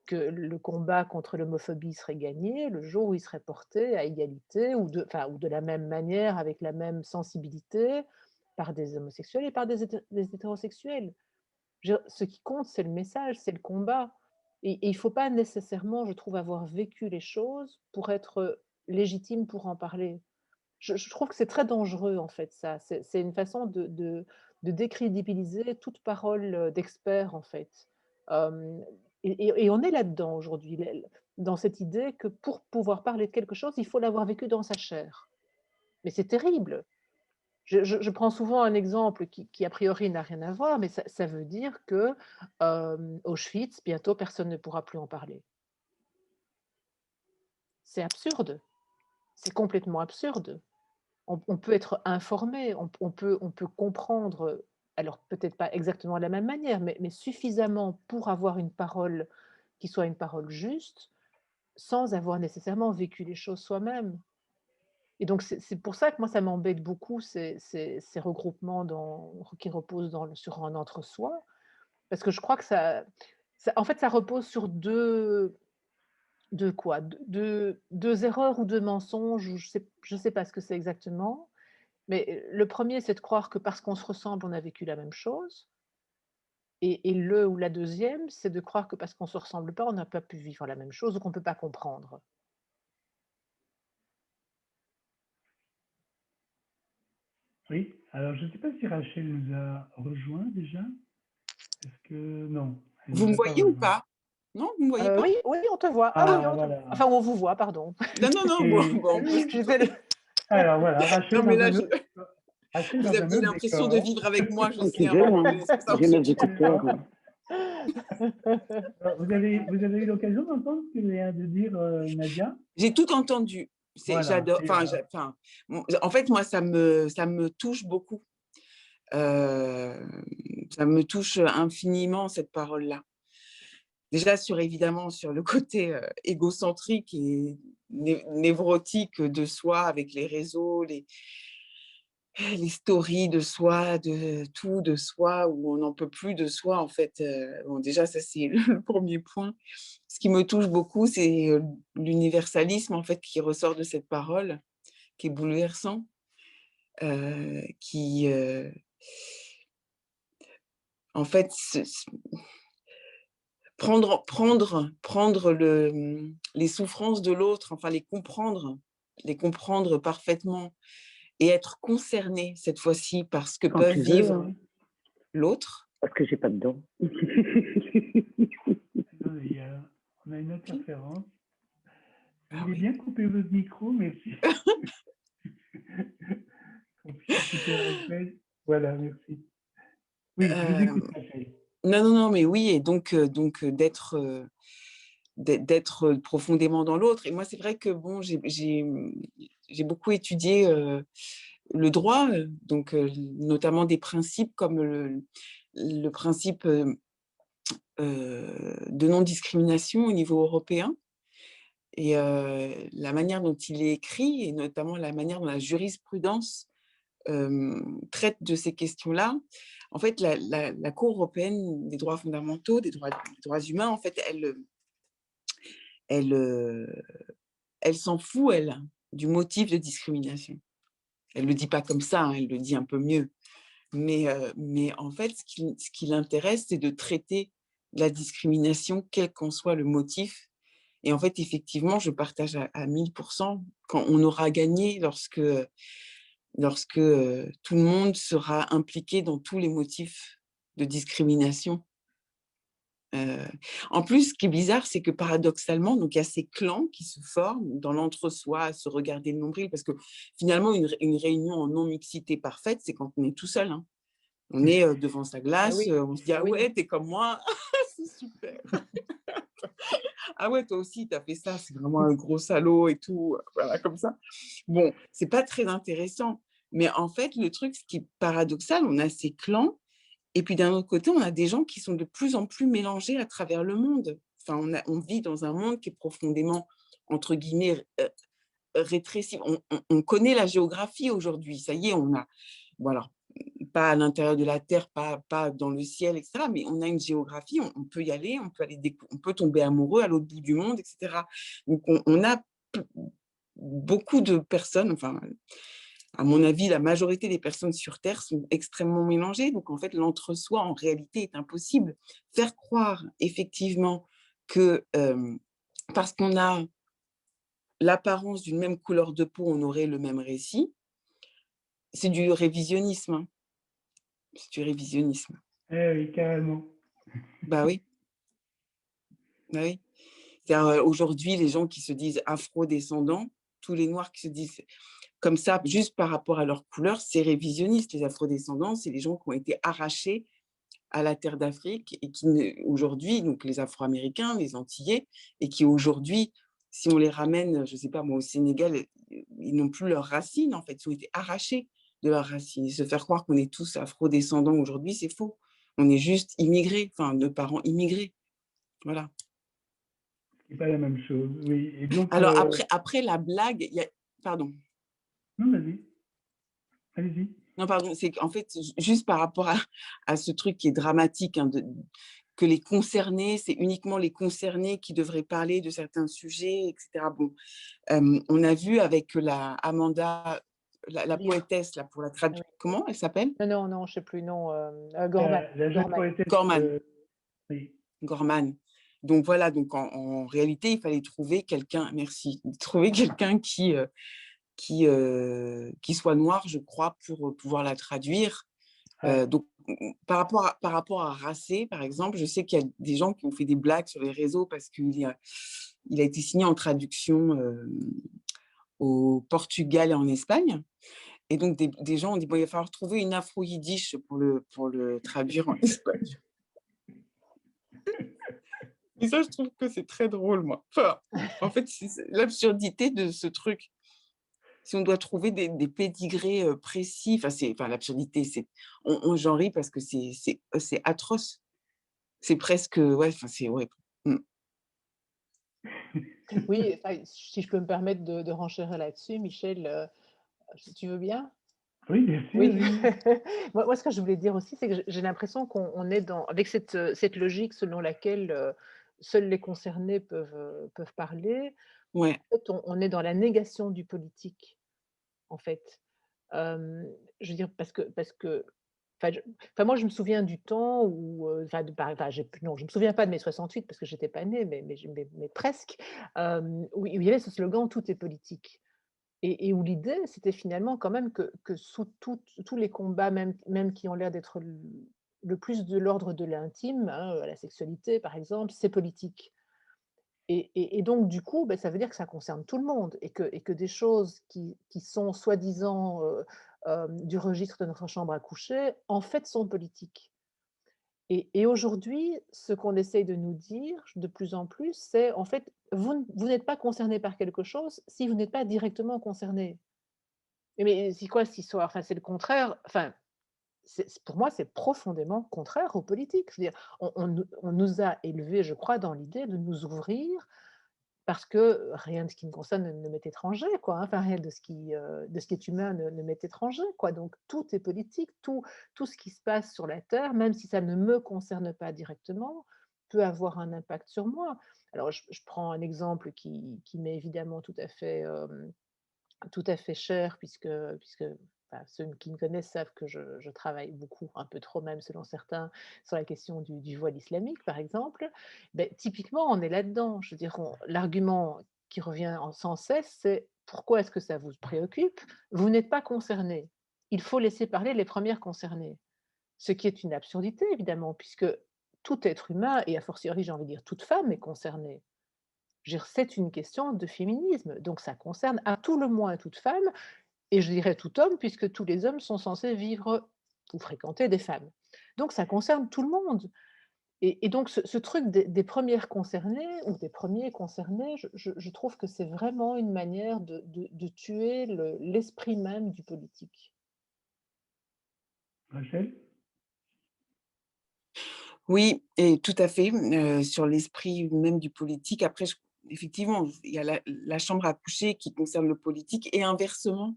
Que le combat contre l'homophobie serait gagné le jour où il serait porté à égalité ou de la même manière, avec la même sensibilité, par des homosexuels et par des hétérosexuels. Ce qui compte, c'est le message, c'est le combat. Et il ne faut pas nécessairement, je trouve, avoir vécu les choses pour être légitime pour en parler. Je trouve que c'est très dangereux, en fait, ça. C'est une façon de décrédibiliser toute parole d'expert, en fait. Et on est là-dedans aujourd'hui, dans cette idée que pour pouvoir parler de quelque chose, il faut l'avoir vécu dans sa chair. Mais c'est terrible. Je prends souvent un exemple qui a priori n'a rien à voir, mais ça veut dire que Auschwitz, bientôt, personne ne pourra plus en parler. C'est absurde. C'est complètement absurde. On peut être informé, on peut comprendre, alors peut-être pas exactement de la même manière, mais suffisamment pour avoir une parole qui soit une parole juste, sans avoir nécessairement vécu les choses soi-même. Et donc c'est pour ça que moi, ça m'embête beaucoup, ces regroupements qui reposent sur un entre-soi, parce que je crois que en fait, ça repose sur deux erreurs ou deux mensonges, ou je sais pas ce que c'est exactement. Mais le premier, c'est de croire que parce qu'on se ressemble, on a vécu la même chose. Et le ou la deuxième, c'est de croire que parce qu'on ne se ressemble pas, on n'a pas pu vivre la même chose ou qu'on ne peut pas comprendre. Oui, alors je ne sais pas si Rachel nous a rejoint déjà. Est-ce que non, elle Vous nous me a pas voyez ou rejoint. pas? Non, vous me voyez pas? Oui, oui, on te voit. Ah oui, Ah voilà. enfin, on vous voit, pardon. Non, non, non, bon, Et bon, on peut se tutoyer. alors voilà, Non, mais là, Rachel vous dans un aviez autre l'impression de décor. vivre avec moi, je Si tu sais, à un veux, moment hein. donné. C'est pour ça qu'on J'ai se mes tutoie. écouteurs. Alors, vous avez eu l'occasion d'entendre ce que vient de dire Nadia? J'ai tout entendu. Voilà. J'adore. Et, Enfin, en fait, moi, ça me touche beaucoup. Ça me touche infiniment, cette parole-là. Déjà, évidemment, sur le côté égocentrique et névrotique de soi, avec les réseaux, les stories de soi, de tout de soi, où on n'en peut plus de soi, en fait. Bon, déjà, ça, c'est le premier point. Ce qui me touche beaucoup, c'est l'universalisme, en fait, qui ressort de cette parole, qui est bouleversant, qui, en fait, prendre les souffrances de l'autre, enfin les comprendre parfaitement et être concerné cette fois-ci par ce que Quand peuvent tu veux, vivre hein, l'autre. parce que j'ai pas de dents. attendez, on a une interférence. Vous Ah voulez oui. bien couper votre micro, merci. On puisse écouter Rachel. Voilà, merci. Oui, je vous écoute, Rachel. Non, mais oui, et donc d'être profondément dans l'autre. Et moi, c'est vrai que bon, j'ai beaucoup étudié le droit, donc notamment des principes comme le principe de non-discrimination au niveau européen. Et la manière dont il est écrit, et notamment la manière dont la jurisprudence traite de ces questions-là. En fait, la Cour européenne des droits fondamentaux, des droits humains, en fait, elle s'en fout, elle, du motif de discrimination. Elle ne le dit pas comme ça, hein, elle le dit un peu mieux. Mais en fait, ce qui l'intéresse, c'est de traiter la discrimination, quel qu'en soit le motif. Et en fait, effectivement, je partage à 1000% quand on aura gagné lorsque tout le monde sera impliqué dans tous les motifs de discrimination. En plus, ce qui est bizarre, c'est que paradoxalement, donc il y a ces clans qui se forment dans l'entre-soi, à se regarder le nombril, parce que finalement, une réunion en non-mixité parfaite, c'est quand on est tout seul. Hein. On est devant sa Ah glace, oui, on se dit, ah ah oui. ouais, t'es comme moi, c'est super. Ah ouais, toi aussi, t'as fait ça, c'est vraiment un gros salaud et tout, voilà, comme ça. Bon, c'est pas très intéressant. Mais en fait, le truc, ce qui est paradoxal, on a ces clans, et puis d'un autre côté, on a des gens qui sont de plus en plus mélangés à travers le monde. Enfin, on vit dans un monde qui est profondément, entre guillemets, rétréci. On connaît la géographie aujourd'hui, ça y est, on a, bon alors, pas à l'intérieur de la Terre, pas dans le ciel, etc., mais on a une géographie, on peut y aller, on peut tomber amoureux à l'autre bout du monde, etc. Donc, on a beaucoup de personnes, enfin, à mon avis, la majorité des personnes sur Terre sont extrêmement mélangées. Donc, en fait, l'entre-soi, en réalité, est impossible. Faire croire, effectivement, que parce qu'on a l'apparence d'une même couleur de peau, on aurait le même récit, c'est du révisionnisme. Hein. C'est du révisionnisme. Eh oui, carrément. Bah oui. Bah oui. C'est-à-dire, aujourd'hui, les gens qui se disent afro-descendants, tous les Noirs qui se disent comme ça, juste par rapport à leur couleur, c'est révisionniste. Les afro-descendants, c'est les gens qui ont été arrachés à la terre d'Afrique et qui, aujourd'hui, donc les Afro-Américains, les Antillais, et qui aujourd'hui, si on les ramène, je ne sais pas moi, au Sénégal, ils n'ont plus leurs racines, en fait, ils ont été arrachés de leurs racines. Et se faire croire qu'on est tous afro-descendants aujourd'hui, c'est faux. On est juste immigrés, enfin, de parents immigrés. Voilà. C'est pas la même chose, oui. Et donc, Alors, après la blague, il y a... Pardon. non, vas-y. Allez-y. Non, pardon, c'est qu'en fait, juste par rapport à ce truc qui est dramatique, hein, que les concernés, c'est uniquement les concernés qui devraient parler de certains sujets, etc. Bon, on a vu avec la Amanda, la poétesse, là, pour la Ah traduction, oui. comment elle s'appelle? Non, je ne sais plus, non. Gorman. La jeune Gorman. poétesse, Gorman. oui. Gorman. Donc voilà, donc en réalité, il fallait trouver quelqu'un, merci, trouver quelqu'un qui soit noir, je crois, pour pouvoir la traduire. Donc, par rapport à Racé, par exemple, je sais qu'il y a des gens qui ont fait des blagues sur les réseaux parce qu'il a été signé en traduction au Portugal et en Espagne. Et donc, des gens ont dit, bon, il va falloir trouver une afro-yiddish pour le traduire en espagnol. Et ça, je trouve que c'est très drôle, moi. Enfin, en fait, c'est l'absurdité de ce truc. Si on doit trouver des pédigrés précis, enfin l'absurdité, j'en ris parce que c'est atroce. C'est presque, ouais, enfin c'est, ouais. Oui, si je peux me permettre de renchérir là-dessus, Michel, si tu veux bien. Oui, bien sûr, Oui. oui. Moi, ce que je voulais dire aussi, c'est que j'ai l'impression qu'on est avec cette logique selon laquelle seuls les concernés peuvent parler. Ouais, En fait, on est dans la négation du politique, en fait. Je veux dire, parce que moi, je me souviens du temps où, non, je me souviens pas de mai 68 parce que j'étais pas née, mais presque, où il y avait ce slogan: «Tout est politique». Et où l'idée, c'était finalement quand même que sous tous les combats, même qui ont l'air d'être le plus de l'ordre de l'intime, hein, la sexualité par exemple, c'est politique. Et donc du coup, ça veut dire que ça concerne tout le monde et que des choses qui sont soi-disant, du registre de notre chambre à coucher, en fait sont politiques. Et aujourd'hui, ce qu'on essaye de nous dire de plus en plus, c'est en fait, vous n'êtes pas concerné par quelque chose si vous n'êtes pas directement concerné. Mais c'est quoi cette histoire? Enfin, c'est le contraire, enfin, pour moi, c'est profondément contraire aux politiques. Je veux dire, on nous a élevés, je crois, dans l'idée de nous ouvrir parce que rien de ce qui me concerne ne m'est étranger, quoi, hein. Enfin, rien de ce qui est humain ne m'est étranger, quoi. Donc tout est politique, tout ce qui se passe sur la terre, même si ça ne me concerne pas directement, peut avoir un impact sur moi. Alors je prends un exemple qui m'est évidemment tout à fait cher puisque enfin, ceux qui me connaissent savent que je travaille beaucoup, un peu trop même selon certains, sur la question du voile islamique, par exemple. Typiquement, on est là-dedans. Je veux dire, l'argument qui revient sans cesse, c'est: «Pourquoi est-ce que ça vous préoccupe? Vous n'êtes pas concernés. Il faut laisser parler les premières concernées». Ce qui est une absurdité évidemment, puisque tout être humain et a fortiori, j'ai envie de dire toute femme est concernée. Je veux dire, c'est une question de féminisme, donc ça concerne à tout le moins toute femme et je dirais tout homme, puisque tous les hommes sont censés vivre ou fréquenter des femmes. Donc ça concerne tout le monde. Et donc ce truc des premières concernées ou des premiers concernés, je trouve que c'est vraiment une manière de tuer l'esprit même du politique. Rachel? Oui, et tout à fait, sur l'esprit même du politique. Après, effectivement, il y a la chambre à coucher qui concerne le politique et inversement.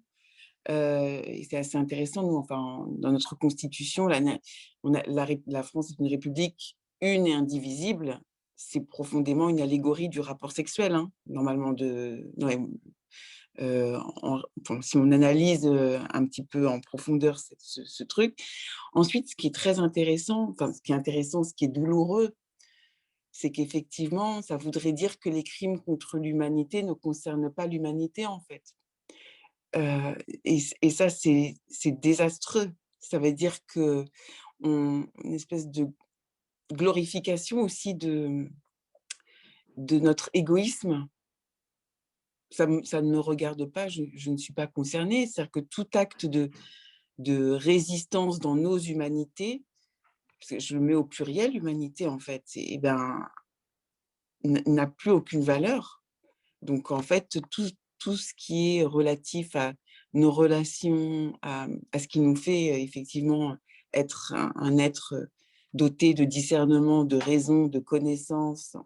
Et c'est assez intéressant, nous, enfin, dans notre constitution, la France est une république une et indivisible. C'est profondément une allégorie du rapport sexuel, hein, normalement. Enfin, si on analyse un petit peu en profondeur ce truc. Ensuite, ce qui est très intéressant, enfin, ce qui est intéressant, ce qui est douloureux, c'est qu'effectivement, ça voudrait dire que les crimes contre l'humanité ne concernent pas l'humanité, en fait. Et ça, c'est désastreux. Ça veut dire une espèce de glorification aussi de notre égoïsme. Ça ne me regarde pas, je ne suis pas concernée. C'est-à-dire que tout acte de résistance dans nos humanités, parce que je le mets au pluriel, humanité en fait, eh ben, n'a plus aucune valeur. Donc en fait, tout ce qui est relatif à nos relations, à ce qui nous fait effectivement être un être doté de discernement, de raison, de connaissance,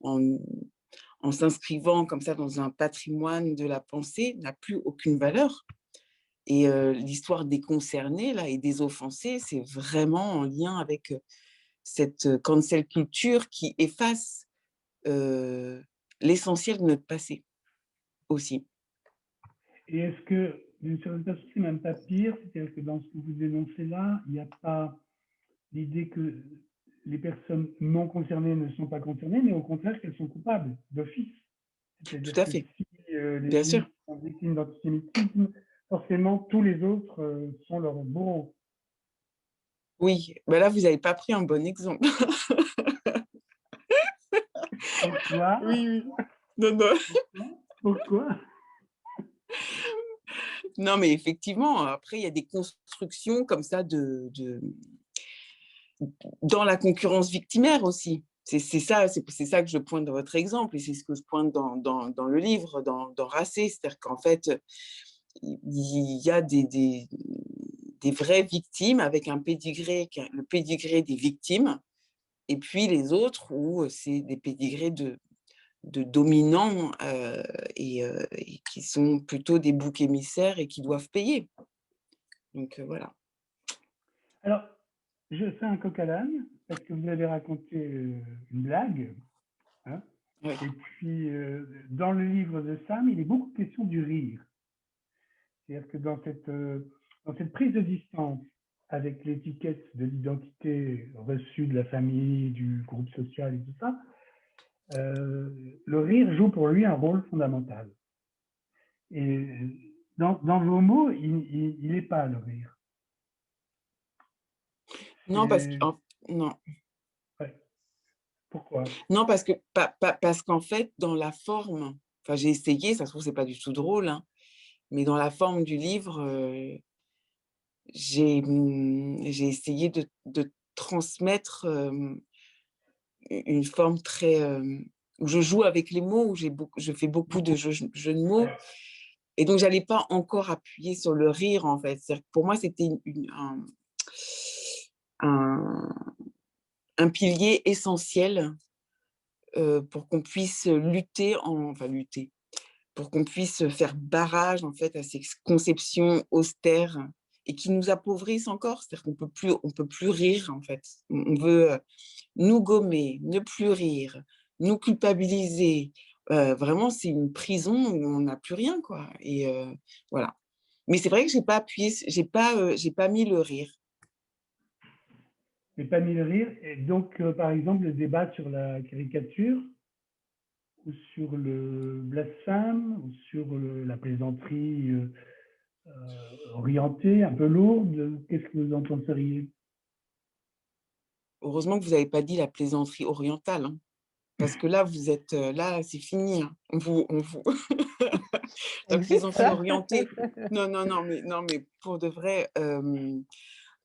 en, en s'inscrivant comme ça dans un patrimoine de la pensée, n'a plus aucune valeur. Et l'histoire des concernés là, et des offensés, c'est vraiment en lien avec cette cancel culture qui efface l'essentiel de notre passé aussi. Et est-ce que, d'une certaine façon, c'est même pas pire, c'est-à-dire que dans ce que vous dénoncez là, il n'y a pas l'idée que les personnes non concernées ne sont pas concernées, mais au contraire qu'elles sont coupables d'office. Tout C'est-à-dire à que fait, si les bien juifs sûr. sont victimes d'antisémitisme, forcément tous les autres sont leurs bourreaux. Oui, ben là, vous n'avez pas pris un bon exemple. Pourquoi? Oui, oui. Non, non. Pourquoi? Non, mais effectivement, après, il y a des constructions comme ça dans la concurrence victimaire aussi. C'est ça que je pointe dans votre exemple et c'est ce que je pointe dans le livre, dans Racé. C'est-à-dire qu'en fait, il y a des vraies victimes avec un pédigré, le pédigré des victimes, et puis les autres où c'est des pédigrés de dominants et qui sont plutôt des boucs émissaires et qui doivent payer. Donc voilà. Alors, je fais un coq à l'âne parce que vous avez raconté une blague. Hein, Oui. et puis, dans le livre de Sam, il est beaucoup question du rire. C'est-à-dire que dans cette prise de distance avec l'étiquette de l'identité reçue de la famille, du groupe social et tout ça, le rire joue pour lui un rôle fondamental. Et dans vos mots, il n'est pas le rire. Non, non. Ouais. Pourquoi? Non, parce qu'en fait, dans la forme, enfin, j'ai essayé, ça se trouve, c'est pas du tout drôle, hein, mais dans la forme du livre, j'ai essayé de transmettre une forme très où je joue avec les mots, où je fais beaucoup de jeux de mots. Et donc, j'allais pas encore appuyer sur le rire, en fait. Pour moi, c'était un pilier essentiel pour qu'on puisse lutter, pour qu'on puisse faire barrage, en fait, à ces conceptions austères et qui nous appauvrissent encore. C'est-à-dire qu'on peut plus rire, en fait. On veut nous gommer, ne plus rire, nous culpabiliser. Vraiment, c'est une prison où on n'a plus rien, quoi. Et voilà. Mais c'est vrai que j'ai pas appuyé, j'ai pas mis le rire. Mais pas mis le rire. Et donc, par exemple, le débat sur la caricature, ou sur le blasphème, ou sur la plaisanterie orientée, un peu lourde, qu'est-ce que vous en penseriez? Heureusement que vous n'avez pas dit la plaisanterie orientale, hein, parce que là, vous êtes là, c'est fini. Hein. La Existe plaisanterie ça? orientée. Non, mais pour de vrai,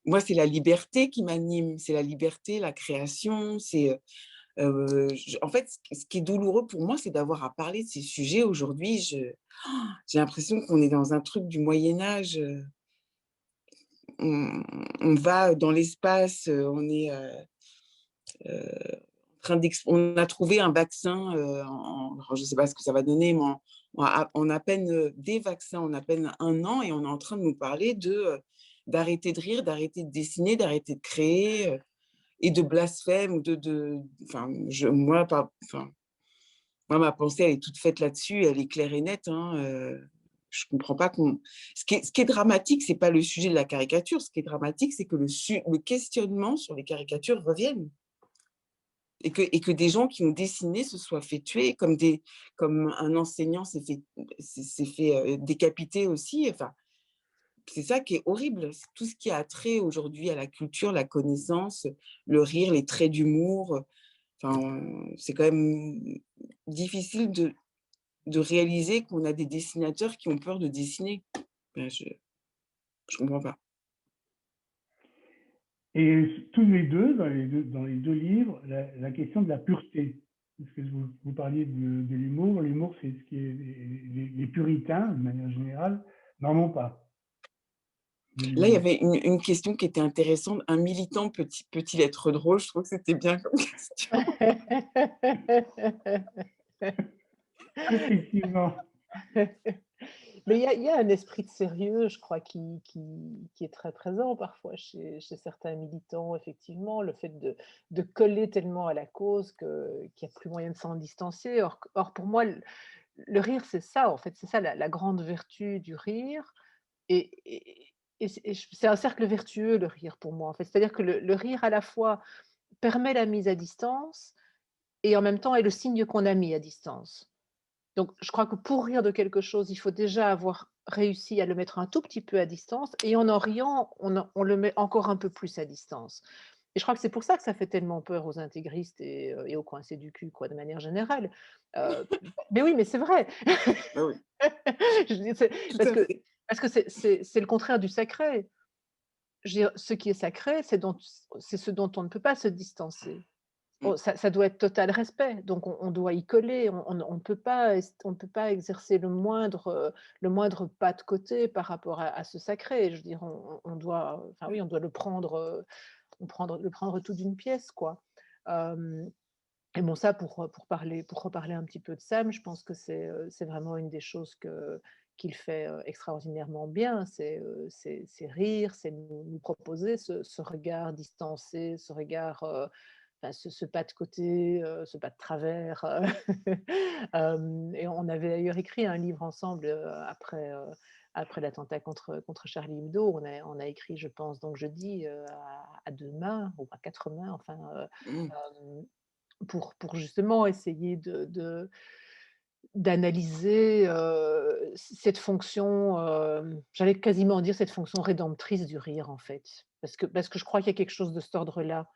moi, c'est la liberté qui m'anime, c'est la liberté, la création. En fait, ce qui est douloureux pour moi, c'est d'avoir à parler de ces sujets aujourd'hui. J'ai l'impression qu'on est dans un truc du Moyen-Âge. On va dans l'espace, on est on a trouvé un vaccin, alors je ne sais pas ce que ça va donner, mais en à peine des vaccins, en à peine 1 an, et on est en train de nous parler d'arrêter de rire, d'arrêter de dessiner, d'arrêter de créer, et de blasphème, moi, ma pensée, elle est toute faite là-dessus, elle est claire et nette. Je ne comprends pas qu'on… Ce qui est dramatique, ce n'est pas le sujet de la caricature. Ce qui est dramatique, c'est que le questionnement sur les caricatures revienne. Et que des gens qui ont dessiné se soient fait tuer, comme un enseignant s'est fait décapiter aussi. Enfin, c'est ça qui est horrible. C'est tout ce qui a trait aujourd'hui à la culture, la connaissance, le rire, les traits d'humour. Enfin, c'est quand même difficile de réaliser qu'on a des dessinateurs qui ont peur de dessiner. Ben, je ne comprends pas. Et tous les deux, dans les deux livres, la question de la pureté. Parce que vous parliez de l'humour. L'humour, c'est ce qui est les puritains, de manière générale, n'en ont pas. Là, il y avait une question qui était intéressante. Un militant peut-il être drôle? Je trouve que c'était bien comme question. Effectivement. Mais il y a un esprit de sérieux, je crois, qui est très présent parfois chez certains militants, effectivement, le fait de coller tellement à la cause qu'il n'y a plus moyen de s'en distancer. Or, pour moi, le rire, c'est ça, en fait, c'est ça la grande vertu du rire. Et c'est un cercle vertueux, le rire, pour moi, en fait. C'est-à-dire que le rire, à la fois, permet la mise à distance et en même temps est le signe qu'on a mis à distance. Donc, je crois que pour rire de quelque chose, il faut déjà avoir réussi à le mettre un tout petit peu à distance et en riant, on le met encore un peu plus à distance. Et je crois que c'est pour ça que ça fait tellement peur aux intégristes et aux coincés du cul, quoi, de manière générale. Euh, mais oui, mais c'est vrai. Ah oui, Je dis, tout à fait. parce que c'est le contraire du sacré. Je veux dire, ce qui est sacré, c'est ce dont on ne peut pas se distancer. Ça doit être total respect, donc on doit y coller, on ne peut pas exercer le moindre pas de côté par rapport à ce sacré. Je veux dire, on doit, enfin oui, on doit le prendre tout d'une pièce, quoi. Et bon, ça, pour reparler un petit peu de Sam, je pense que c'est vraiment une des choses qu'il fait extraordinairement bien, c'est rire, c'est nous proposer ce regard distancé, ce regard, enfin, ce pas de côté, ce pas de travers. Et on avait d'ailleurs écrit un livre ensemble après l'attentat contre Charlie Hebdo. On a écrit, je pense, donc jeudi, à 2 mains, ou à 4 mains, enfin, pour justement essayer d'analyser cette fonction, j'allais quasiment dire cette fonction rédemptrice du rire, en fait. Parce que je crois qu'il y a quelque chose de cet ordre-là.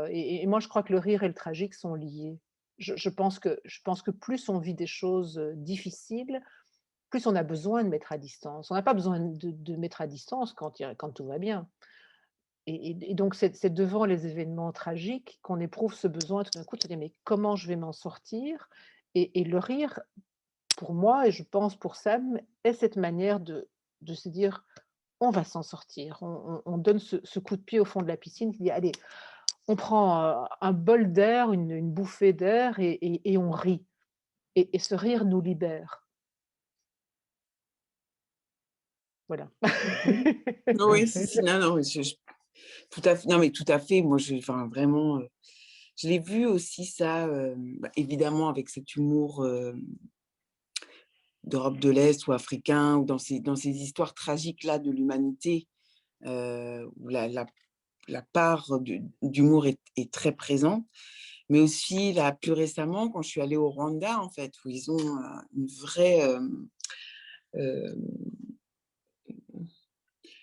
Et moi, je crois que le rire et le tragique sont liés. Je pense que plus on vit des choses difficiles, plus on a besoin de mettre à distance. On n'a pas besoin de mettre à distance quand tout va bien. Et donc, c'est devant les événements tragiques qu'on éprouve ce besoin tout d'un coup de se dire: «Mais comment je vais m'en sortir?» Et le rire, pour moi, et je pense pour Sam, est cette manière de se dire: «On va s'en sortir». On donne ce coup de pied au fond de la piscine qui dit: «Allez, on prend, un bol d'air, une bouffée d'air et on rit». Et ce rire nous libère. Voilà. Oui, si, non, non, tout à fait. Non, mais tout à fait. Moi, enfin, vraiment, je l'ai vu aussi ça, évidemment, avec cet humour d'Europe de l'Est ou africain, ou dans ces histoires tragiques-là de l'humanité, où la part d'humour est très présente. Mais aussi, là, plus récemment, quand je suis allée au Rwanda, en fait, où ils ont euh,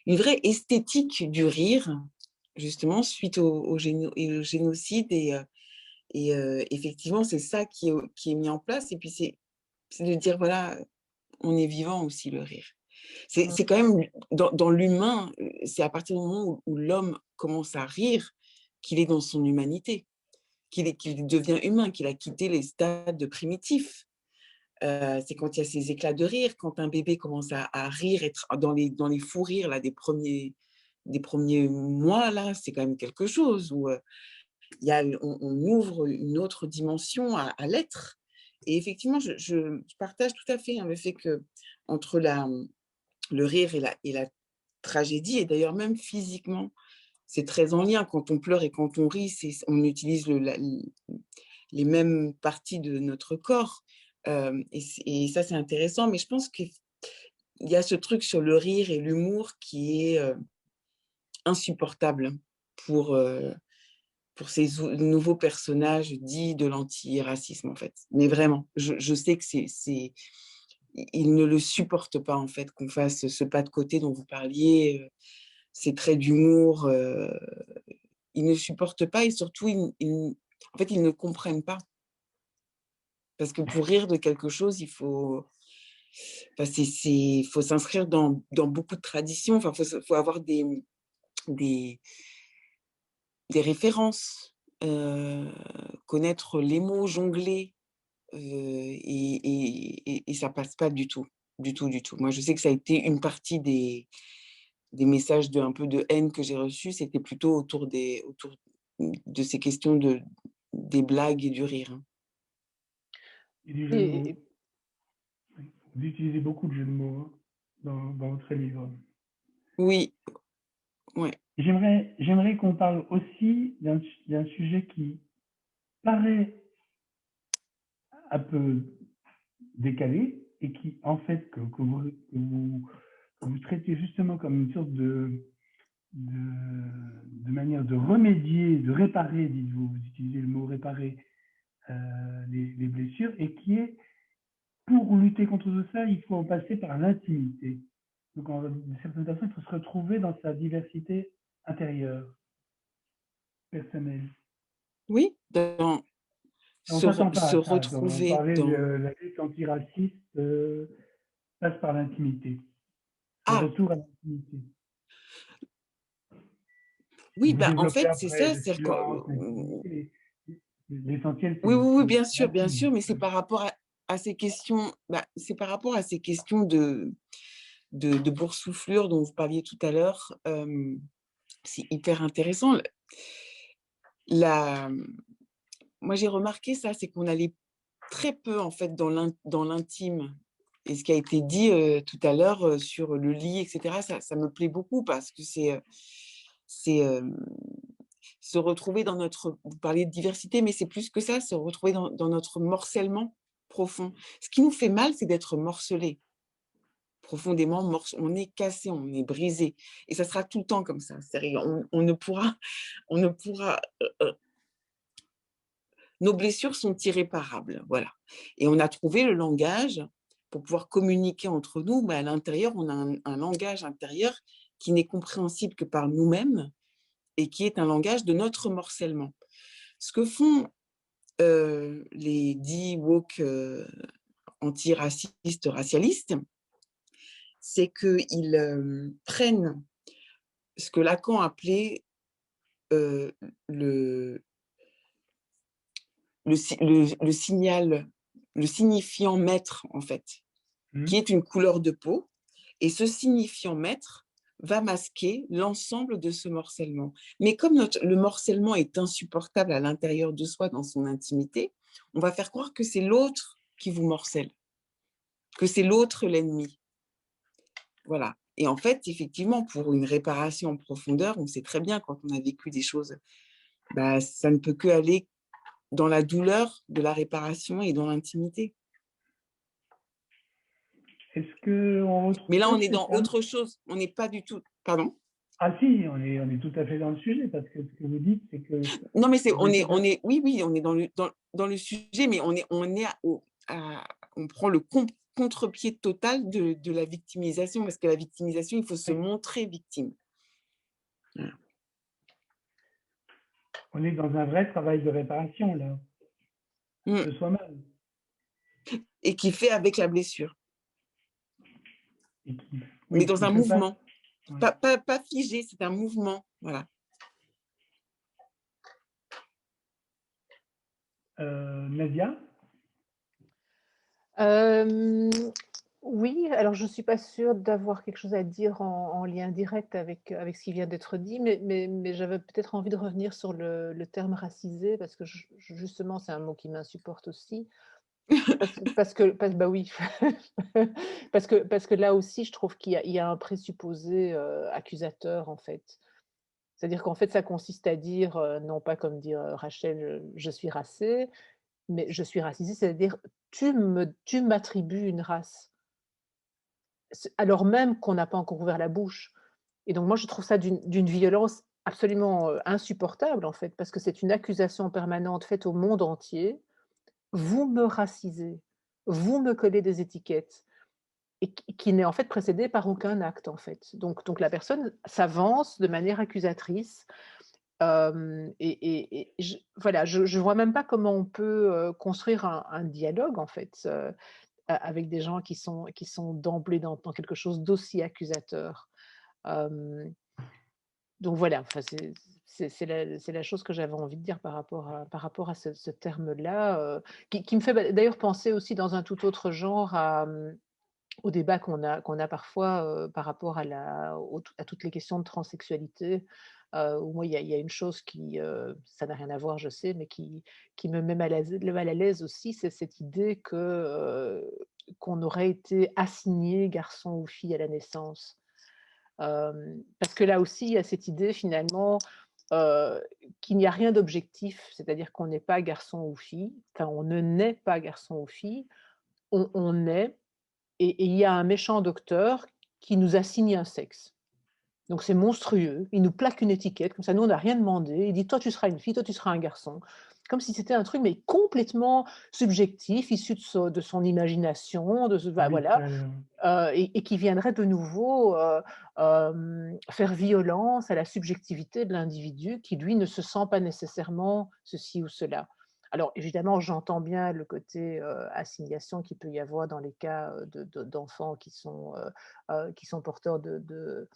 une vraie esthétique du rire, justement, suite au génocide. Et effectivement, c'est ça qui est mis en place. Et puis, c'est de dire, voilà, on est vivant aussi, le rire. C'est quand même, dans l'humain, c'est à partir du moment où l'homme commence à rire qu'il est dans son humanité, qu'il devient humain, qu'il a quitté les stades primitifs. C'est quand il y a ces éclats de rire, quand un bébé commence à rire, être dans les fous rires là, des premiers mois, là, c'est quand même quelque chose où on ouvre une autre dimension à l'être. Et effectivement, je partage tout à fait, hein, le fait que entre le rire et la tragédie, et d'ailleurs même physiquement, c'est très en lien. Quand on pleure et quand on rit, on utilise les mêmes parties de notre corps. Et ça, c'est intéressant. Mais je pense qu'il y a ce truc sur le rire et l'humour qui est insupportable pour ces nouveaux personnages dits de l'antiracisme, en fait. Mais vraiment, je sais que ils ne le supportent pas, en fait, qu'on fasse ce pas de côté dont vous parliez, ces traits d'humour. Ils ne supportent pas et surtout, en fait, ils ne comprennent pas. Parce que pour rire de quelque chose, il faut, enfin, faut s'inscrire dans beaucoup de traditions. Enfin, faut avoir des références, connaître les mots, jongler, et ça passe pas du tout, du tout, du tout. Moi, je sais que ça a été une partie des messages un peu de haine que j'ai reçus, c'était plutôt autour de ces questions des blagues et du rire, hein. Et du jeu de mots. Et, Vous utilisez beaucoup de jeux de mots, hein, dans votre livre. Oui, ouais. J'aimerais qu'on parle aussi d'un sujet qui paraît un peu décalé et qui, en fait, que vous traitez justement comme une sorte de manière de remédier, de réparer, dites-vous, vous utilisez le mot réparer, les blessures, et qui est, pour lutter contre tout ça, il faut en passer par l'intimité. Donc, certaines personnes, il faut se retrouver dans sa diversité intérieure, personnelle. Oui, On ne s'attend pas se à ça. On retrouver parlait de dans… la lutte antiraciste, passe par l'intimité. Le Ah, retour à l'intimité. oui, Vous en développez fait, c'est après ça. le silence, l'intimité. L'essentiel, Oui, oui, oui, bien c'est sûr, l'intime. mais c'est par rapport à ces questions, c'est par rapport à ces questions de boursouflure dont vous parliez tout à l'heure. C'est hyper intéressant. La, Moi, j'ai remarqué ça, c'est qu'on allait très peu, en fait, dans l'intime. Et ce qui a été dit tout à l'heure sur le lit, etc., ça me plaît beaucoup parce que c'est se retrouver dans notre… Vous parliez de diversité, mais c'est plus que ça, se retrouver dans notre morcellement profond. Ce qui nous fait mal, c'est d'être morcelé. Profondément, on est cassé, on est brisé. Et ça sera tout le temps comme ça. On ne pourra… nos blessures sont irréparables, voilà. Et on a trouvé le langage pour pouvoir communiquer entre nous, mais à l'intérieur, on a un langage intérieur qui n'est compréhensible que par nous-mêmes et qui est un langage de notre morcellement. Ce que font les dits woke antiracistes, racialistes, c'est qu'ils prennent ce que Lacan appelait euh, le, le signal, le signifiant maître, en fait, qui est une couleur de peau. Et ce signifiant maître va masquer l'ensemble de ce morcellement. Mais comme le morcellement est insupportable à l'intérieur de soi, dans son intimité, on va faire croire que c'est l'autre qui vous morcelle, que c'est l'autre l'ennemi. Voilà. Et en fait, effectivement, pour une réparation en profondeur, on sait très bien quand on a vécu des choses, ça ne peut que aller dans la douleur de la réparation et dans l'intimité. Est-ce qu'on retrouve Mais là, pas on est chez dans Sam? autre chose. On n'est pas du tout… Pardon ? Ah si, on est tout à fait dans le sujet, parce que ce que vous dites, c'est que Non, mais oui, on est dans le sujet, mais on prend le contre-pied total de la victimisation, parce que la victimisation, il faut se montrer victime. Voilà. on est dans un vrai travail de réparation, là, de soi-même. Et qui fait avec la blessure. Et qui mais dans un je sais pas. mouvement. Ouais. Pas figé, c'est un mouvement. Voilà. Nadia? Oui, alors je ne suis pas sûre d'avoir quelque chose à dire en lien direct avec ce qui vient d'être dit, mais j'avais peut-être envie de revenir sur le terme racisé, parce que justement, c'est un mot qui m'insupporte aussi. Bah oui, parce que là aussi, je trouve qu'il y a un présupposé accusateur, en fait. C'est-à-dire qu'en fait, ça consiste à dire, non pas comme dit Rachel, je suis racée, mais je suis racisée, c'est-à-dire tu m'attribues une race, alors même qu'on n'a pas encore ouvert la bouche. Et donc moi, je trouve ça d'une violence absolument insupportable, en fait, parce que c'est une accusation permanente faite au monde entier. Vous me racisez, vous me collez des étiquettes, et qui n'est en fait précédée par aucun acte, en fait. Donc la personne s'avance de manière accusatrice. Et voilà, je vois même pas comment on peut construire un dialogue, en fait, avec des gens qui sont d'emblée dans quelque chose d'aussi accusateur. Donc voilà, enfin, c'est la chose que j'avais envie de dire par rapport à ce terme-là, qui me fait d'ailleurs penser aussi dans un tout autre genre au débat qu'on a parfois par rapport à toutes les questions de transsexualité, où moi, il y a une chose ça n'a rien à voir, je sais, mais qui me met mal à l'aise aussi, c'est cette idée qu'on aurait été assigné garçon ou fille à la naissance. Parce que là aussi, il y a cette idée finalement qu'il n'y a rien d'objectif, c'est-à-dire qu'on n'est pas garçon ou fille, enfin on ne naît pas garçon ou fille, on est, et il y a un méchant docteur qui nous assigne un sexe. Donc c'est monstrueux, il nous plaque une étiquette, comme ça nous on n'a rien demandé, il dit toi tu seras une fille, toi tu seras un garçon, comme si c'était un truc mais complètement subjectif, issu de son imagination, voilà, et qui viendrait de nouveau faire violence à la subjectivité de l'individu qui lui ne se sent pas nécessairement ceci ou cela. Alors évidemment, j'entends bien le côté assignation qu'il peut y avoir dans les cas d'enfants qui sont porteurs de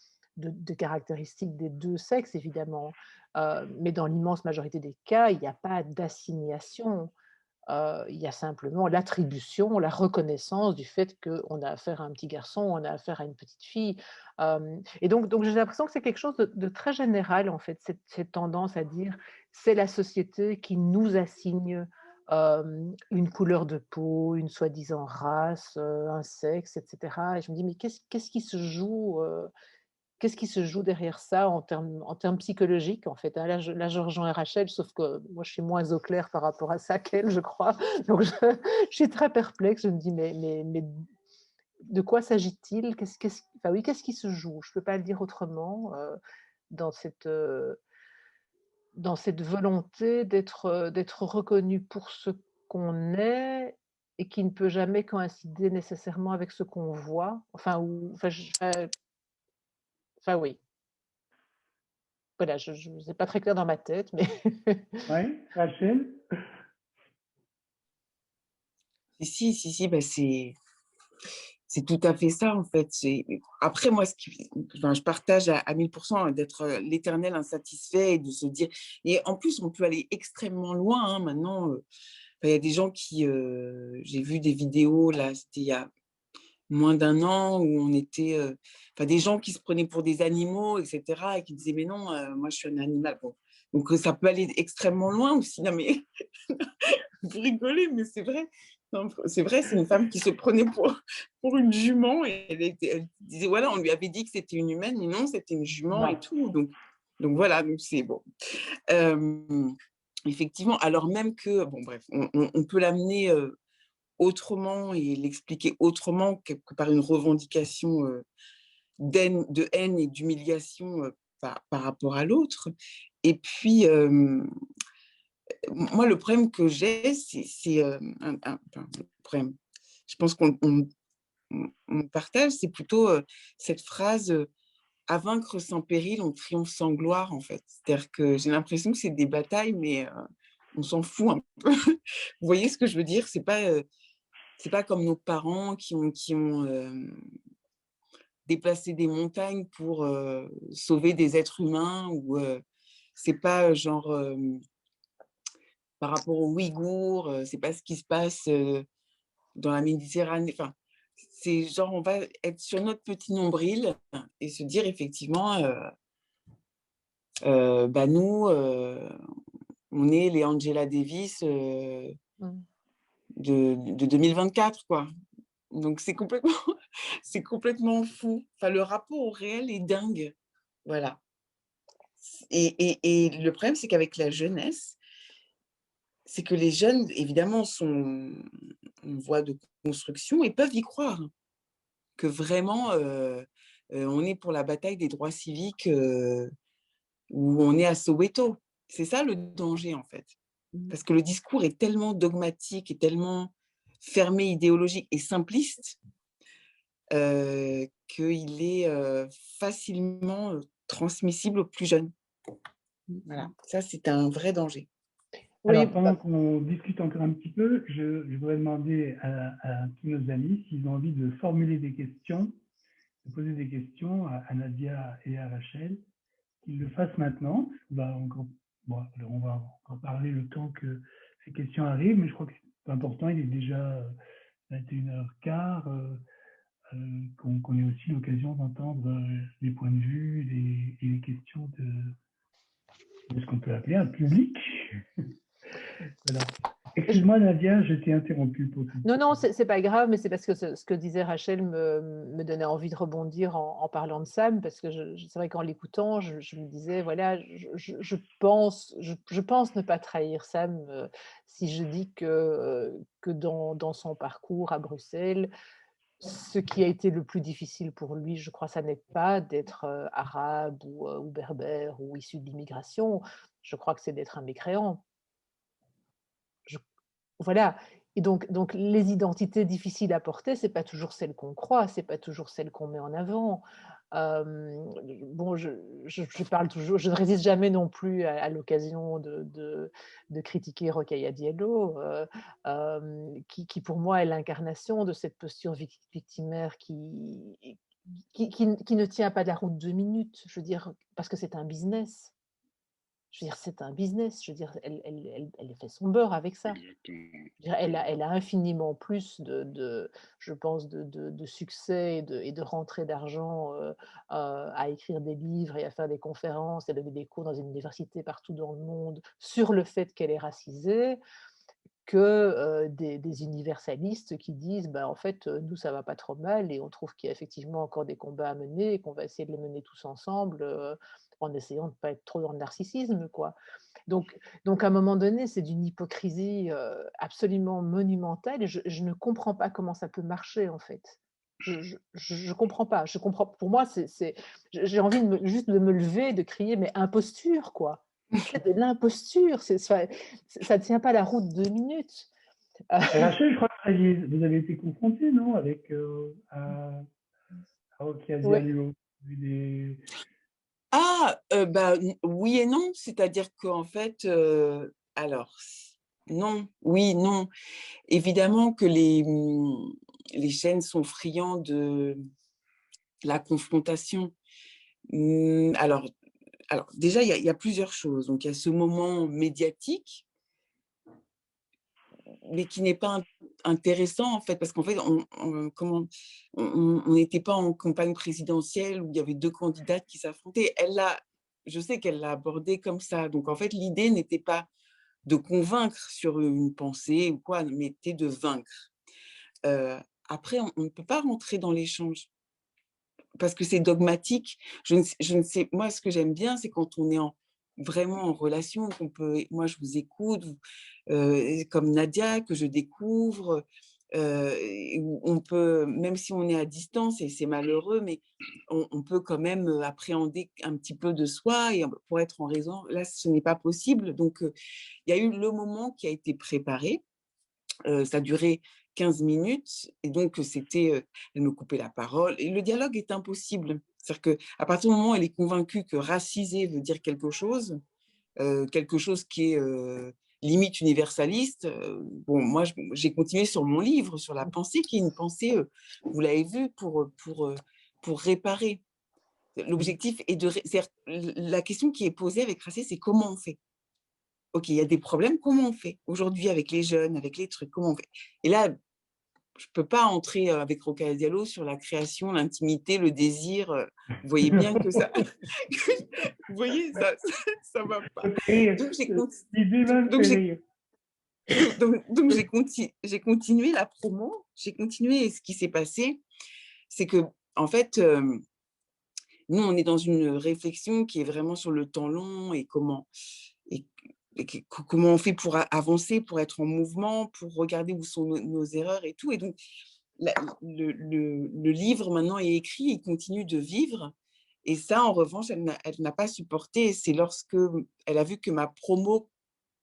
caractéristiques des deux sexes, évidemment. Mais dans l'immense majorité des cas, il n'y a pas d'assignation. Il y a simplement l'attribution, la reconnaissance du fait qu'on a affaire à un petit garçon, on a affaire à une petite fille. Et donc j'ai l'impression que c'est quelque chose de très général, en fait, cette tendance à dire c'est la société qui nous assigne une couleur de peau, une soi-disant race, un sexe, etc. Et je me dis, mais qu'est-ce qui se joue Qu'est-ce qui se joue derrière ça en termes psychologiques, en fait, hein? Là, je rejoins Rachel, sauf que moi, je suis moins au clair par rapport à ça qu'elle, je crois. Donc, je suis très perplexe. Je me dis, mais de quoi s'agit-il? Qu'est-ce qui se joue? Je ne peux pas le dire autrement, dans cette volonté d'être reconnu pour ce qu'on est, et qui ne peut jamais coïncider nécessairement avec ce qu'on voit. Enfin, oui. Voilà, c'est pas très clair dans ma tête, mais Oui, Rachel? Si, bah, c'est tout à fait ça, en fait. Après, moi, enfin, je partage à 1000% hein, d'être l'éternel insatisfait et de se dire. Et en plus, on peut aller extrêmement loin hein, maintenant. Enfin, il y a des gens qui. J'ai vu des vidéos, là, c'était il y a moins d'un an, où on était. Enfin, des gens qui se prenaient pour des animaux, etc. Et qui disaient, mais non, moi, je suis un animal. Bon. Donc, ça peut aller extrêmement loin aussi. Non, mais vous rigolez, mais c'est vrai. Non, c'est vrai, c'est une femme qui se prenait pour une jument et elle disait, voilà, on lui avait dit que c'était une humaine, mais non, c'était une jument et Non. tout. Donc voilà, donc c'est bon. Effectivement, alors même que, bon, bref, on peut l'amener autrement et l'expliquer autrement que par une revendication de haine et d'humiliation par rapport à l'autre. Et puis, moi, le problème que j'ai, c'est enfin, le problème. Je pense qu'on partage, c'est plutôt cette phrase à vaincre sans péril, on triomphe sans gloire, en fait. C'est-à-dire que j'ai l'impression que c'est des batailles, mais on s'en fout un peu. Vous voyez ce que je veux dire? C'est pas comme nos parents qui ont déplacer des montagnes pour sauver des êtres humains, ou c'est pas genre par rapport aux Ouïghours, c'est pas ce qui se passe dans la Méditerranée. Enfin, c'est genre on va être sur notre petit nombril et se dire effectivement, bah nous, on est les Angela Davis de 2024, quoi. Donc c'est complètement, c'est complètement fou. Enfin, le rapport au réel est dingue. Voilà. Et le problème, c'est qu'avec la jeunesse, c'est que les jeunes, évidemment, sont en voie de construction et peuvent y croire, que vraiment, on est pour la bataille des droits civiques où on est à Soweto. C'est ça le danger, en fait. Parce que le discours est tellement dogmatique et tellement fermé, idéologique et simpliste qu'il est facilement transmissible aux plus jeunes. Voilà, ça, c'est un vrai danger. Oui, Alors, pendant qu'on discute encore un petit peu, je voudrais demander à tous nos amis s'ils ont envie de formuler des questions, de poser des questions à Nadia et à Rachel, qu'ils le fassent maintenant. On va encore parler le temps que ces questions arrivent, mais je crois que c'est important, il est déjà 21h15, qu'on ait aussi l'occasion d'entendre les points de vue et les questions de ce qu'on peut appeler un public. Voilà. Excuse-moi Nadia, je t'ai interrompu pour tout. Non, c'est pas grave, mais c'est parce que ce que disait Rachel me donnait envie de rebondir en parlant de Sam, parce que c'est vrai qu'en l'écoutant, je me disais, voilà, je pense ne pas trahir Sam si je dis que dans son parcours à Bruxelles, ce qui a été le plus difficile pour lui, je crois, ça n'est pas d'être arabe ou berbère ou issu de l'immigration, je crois que c'est d'être un mécréant. Voilà. Et donc les identités difficiles à porter, c'est pas toujours celles qu'on croit, c'est pas toujours celles qu'on met en avant. Bon, je parle toujours, je ne résiste jamais non plus à l'occasion de critiquer Rokhaya Diallo, qui pour moi est l'incarnation de cette posture victimaire qui ne tient pas la route 2 minutes, je veux dire, parce que c'est un business. Je veux dire, c'est un business. Je veux dire, elle fait son beurre avec ça. Je veux dire, elle a infiniment plus je pense, de succès et de rentrée d'argent à écrire des livres et à faire des conférences et à donner des cours dans une université partout dans le monde sur le fait qu'elle est racisée, que des universalistes qui disent bah, en fait, nous, ça va pas trop mal et on trouve qu'il y a effectivement encore des combats à mener et qu'on va essayer de les mener tous ensemble en essayant de ne pas être trop dans le narcissisme, quoi. Donc à un moment donné, c'est d'une hypocrisie absolument monumentale et je ne comprends pas comment ça peut marcher, en fait. Je comprends pas. Pour moi, j'ai envie juste de me lever, de crier, mais imposture, quoi. C'est de l'imposture, ça ne tient pas la route 2 minutes. Rachel, je crois que vous avez été confronté, non, avec Rokhaya Diallo. Ah, bah, oui et non, c'est-à-dire qu'en fait, alors, non, oui, non. Évidemment que les chaînes sont friands de la confrontation. Alors déjà, il y a plusieurs choses. Donc, il y a ce moment médiatique, mais qui n'est pas intéressant, en fait, parce qu'en fait, on n'était pas en campagne présidentielle où il y avait deux candidates qui s'affrontaient. Je sais qu'elle l'a abordé comme ça. Donc, en fait, l'idée n'était pas de convaincre sur une pensée ou quoi, mais était de vaincre. Après, on ne peut pas rentrer dans l'échange parce que c'est dogmatique. Je ne sais, moi, ce que j'aime bien, c'est quand on est vraiment en relation, moi, je vous écoute, comme Nadia, que je découvre, on peut, même si on est à distance, et c'est malheureux, mais on peut quand même appréhender un petit peu de soi, et pour être en raison, là, ce n'est pas possible. Donc, il y a eu le moment qui a été préparé, ça a duré 15 minutes, et donc elle me coupait la parole, et le dialogue est impossible. C'est-à-dire qu'à partir du moment où elle est convaincue que racisé veut dire quelque chose qui est limite universaliste, bon, moi, j'ai continué sur mon livre, sur la pensée, qui est une pensée, vous l'avez vu, pour pour réparer. L'objectif est la question qui est posée avec Racé, c'est comment on fait? Ok, il y a des problèmes, comment on fait? Aujourd'hui, avec les jeunes, avec les trucs, comment on fait? Et là, je ne peux pas entrer avec Rokhaya Diallo sur la création, l'intimité, le désir. Vous voyez bien que ça... vous voyez, ça va pas. Donc, j'ai continué la promo, j'ai continué. Et ce qui s'est passé, c'est que, en fait, nous, on est dans une réflexion qui est vraiment sur le temps long et comment on fait pour avancer, pour être en mouvement, pour regarder où sont nos erreurs et tout. Et donc, le livre maintenant est écrit, il continue de vivre. Et ça, en revanche, elle n'a pas supporté. C'est lorsque elle a vu que ma promo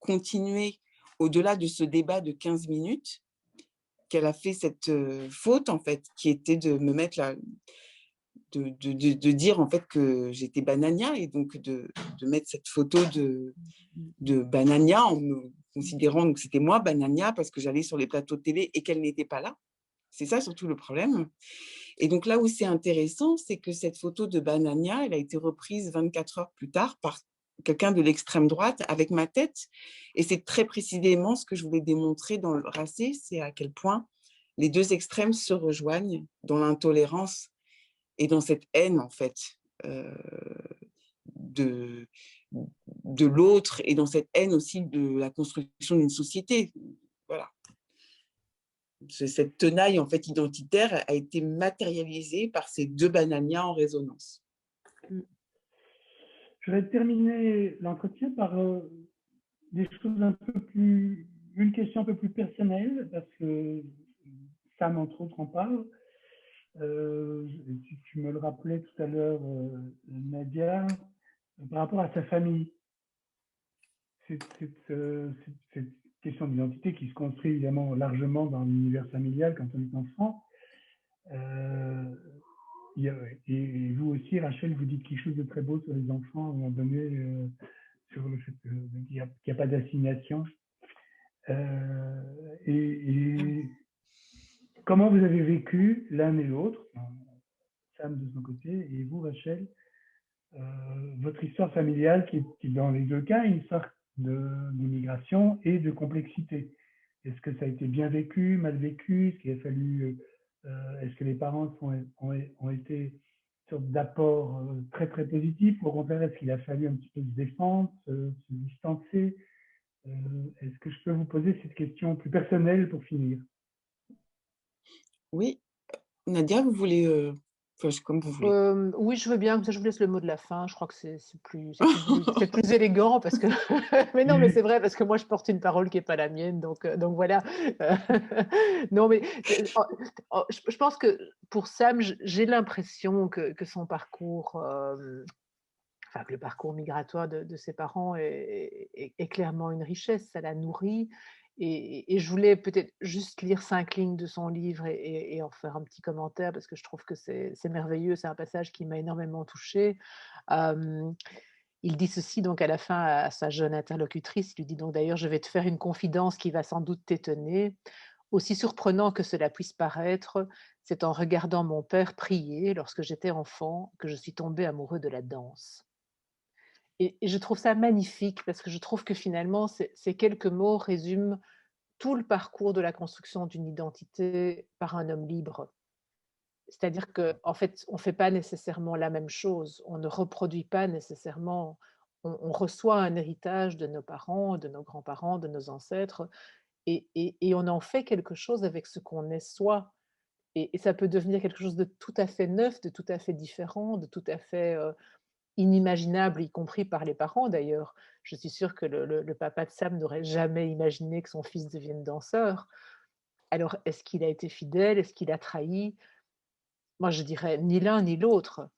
continuait au-delà de ce débat de 15 minutes qu'elle a fait cette faute, en fait, qui était de me mettre là, de dire en fait que j'étais Banania et donc de mettre cette photo de Banania en me considérant que c'était moi, Banania, parce que j'allais sur les plateaux de télé et qu'elle n'était pas là. C'est ça surtout le problème. Et donc là où c'est intéressant, c'est que cette photo de Banania, elle a été reprise 24 heures plus tard par quelqu'un de l'extrême droite avec ma tête. Et c'est très précisément ce que je voulais démontrer dans le Racé, c'est à quel point les deux extrêmes se rejoignent dans l'intolérance et dans cette haine, en fait, de l'autre et dans cette haine aussi de la construction d'une société. Voilà. Cette tenaille, en fait, identitaire a été matérialisée par ces deux Bananias en résonance. Je vais terminer l'entretien par des choses un peu plus... une question un peu plus personnelle, parce que Sam, entre autres, en parle. Tu me le rappelais tout à l'heure, Nadia, par rapport à sa famille. Cette question d'identité qui se construit évidemment largement dans l'univers familial quand on est enfant. Et vous aussi, Rachel, vous dites quelque chose de très beau sur les enfants à un moment donné, sur le fait qu'il n'y a pas d'assignation. Et comment vous avez vécu l'un et l'autre, Sam de son côté, et vous, Rachel, votre histoire familiale qui dans les deux cas, une sorte d'immigration et de complexité. Est-ce que ça a été bien vécu, mal vécu? Est-ce qu'il a fallu, est-ce que les parents ont été une sorte d'apport très très positif? Au contraire, est-ce qu'il a fallu un petit peu se défendre, se distancer? Est-ce que je peux vous poser cette question plus personnelle pour finir? Oui, Nadia, vous voulez comme vous voulez. Oui, je veux bien, comme ça je vous laisse le mot de la fin. Je crois que c'est plus élégant parce que... mais non, mais c'est vrai, parce que moi je porte une parole qui n'est pas la mienne, donc voilà. Non, mais je pense que pour Sam, j'ai l'impression que son parcours, enfin que le parcours migratoire de ses parents est clairement une richesse, ça la nourrit. Et je voulais peut-être juste lire 5 lignes de son livre et en faire un petit commentaire parce que je trouve que c'est merveilleux. C'est un passage qui m'a énormément touchée. Il dit ceci donc à la fin à sa jeune interlocutrice. Il lui dit donc d'ailleurs, je vais te faire une confidence qui va sans doute t'étonner. Aussi surprenant que cela puisse paraître, c'est en regardant mon père prier lorsque j'étais enfant que je suis tombée amoureux de la danse. Et je trouve ça magnifique parce que je trouve que finalement, ces quelques mots résument tout le parcours de la construction d'une identité par un homme libre. C'est-à-dire qu'en fait, on ne fait pas nécessairement la même chose, on ne reproduit pas nécessairement, on reçoit un héritage de nos parents, de nos grands-parents, de nos ancêtres, et on en fait quelque chose avec ce qu'on est soi. Et ça peut devenir quelque chose de tout à fait neuf, de tout à fait différent, de tout à fait inimaginable, y compris par les parents d'ailleurs. Je suis sûre que le papa de Sam n'aurait jamais imaginé que son fils devienne danseur. Alors, est-ce qu'il a été fidèle? Est-ce qu'il a trahi? Moi, je dirais ni l'un ni l'autre.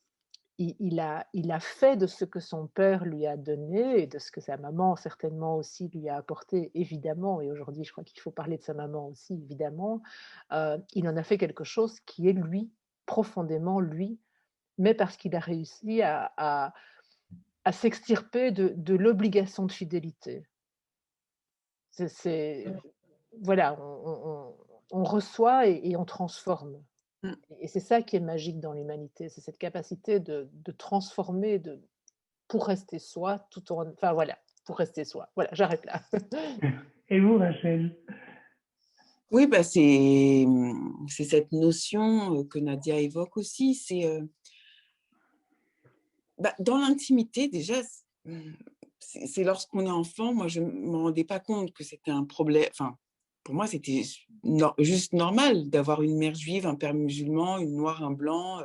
Il a fait de ce que son père lui a donné et de ce que sa maman certainement aussi lui a apporté, évidemment, et aujourd'hui je crois qu'il faut parler de sa maman aussi, évidemment. Il en a fait quelque chose qui est lui, profondément lui, mais parce qu'il a réussi à s'extirper de l'obligation de fidélité. Voilà, on reçoit et on transforme. Et c'est ça qui est magique dans l'humanité, c'est cette capacité de transformer pour rester soi, tout en... Enfin voilà, pour rester soi. Voilà, j'arrête là. Et vous, Rachel? Oui, bah c'est cette notion que Nadia évoque aussi. Dans l'intimité, déjà, c'est lorsqu'on est enfant, moi, je ne me rendais pas compte que c'était un problème. Enfin, pour moi, c'était juste normal d'avoir une mère juive, un père musulman, une noire, un blanc.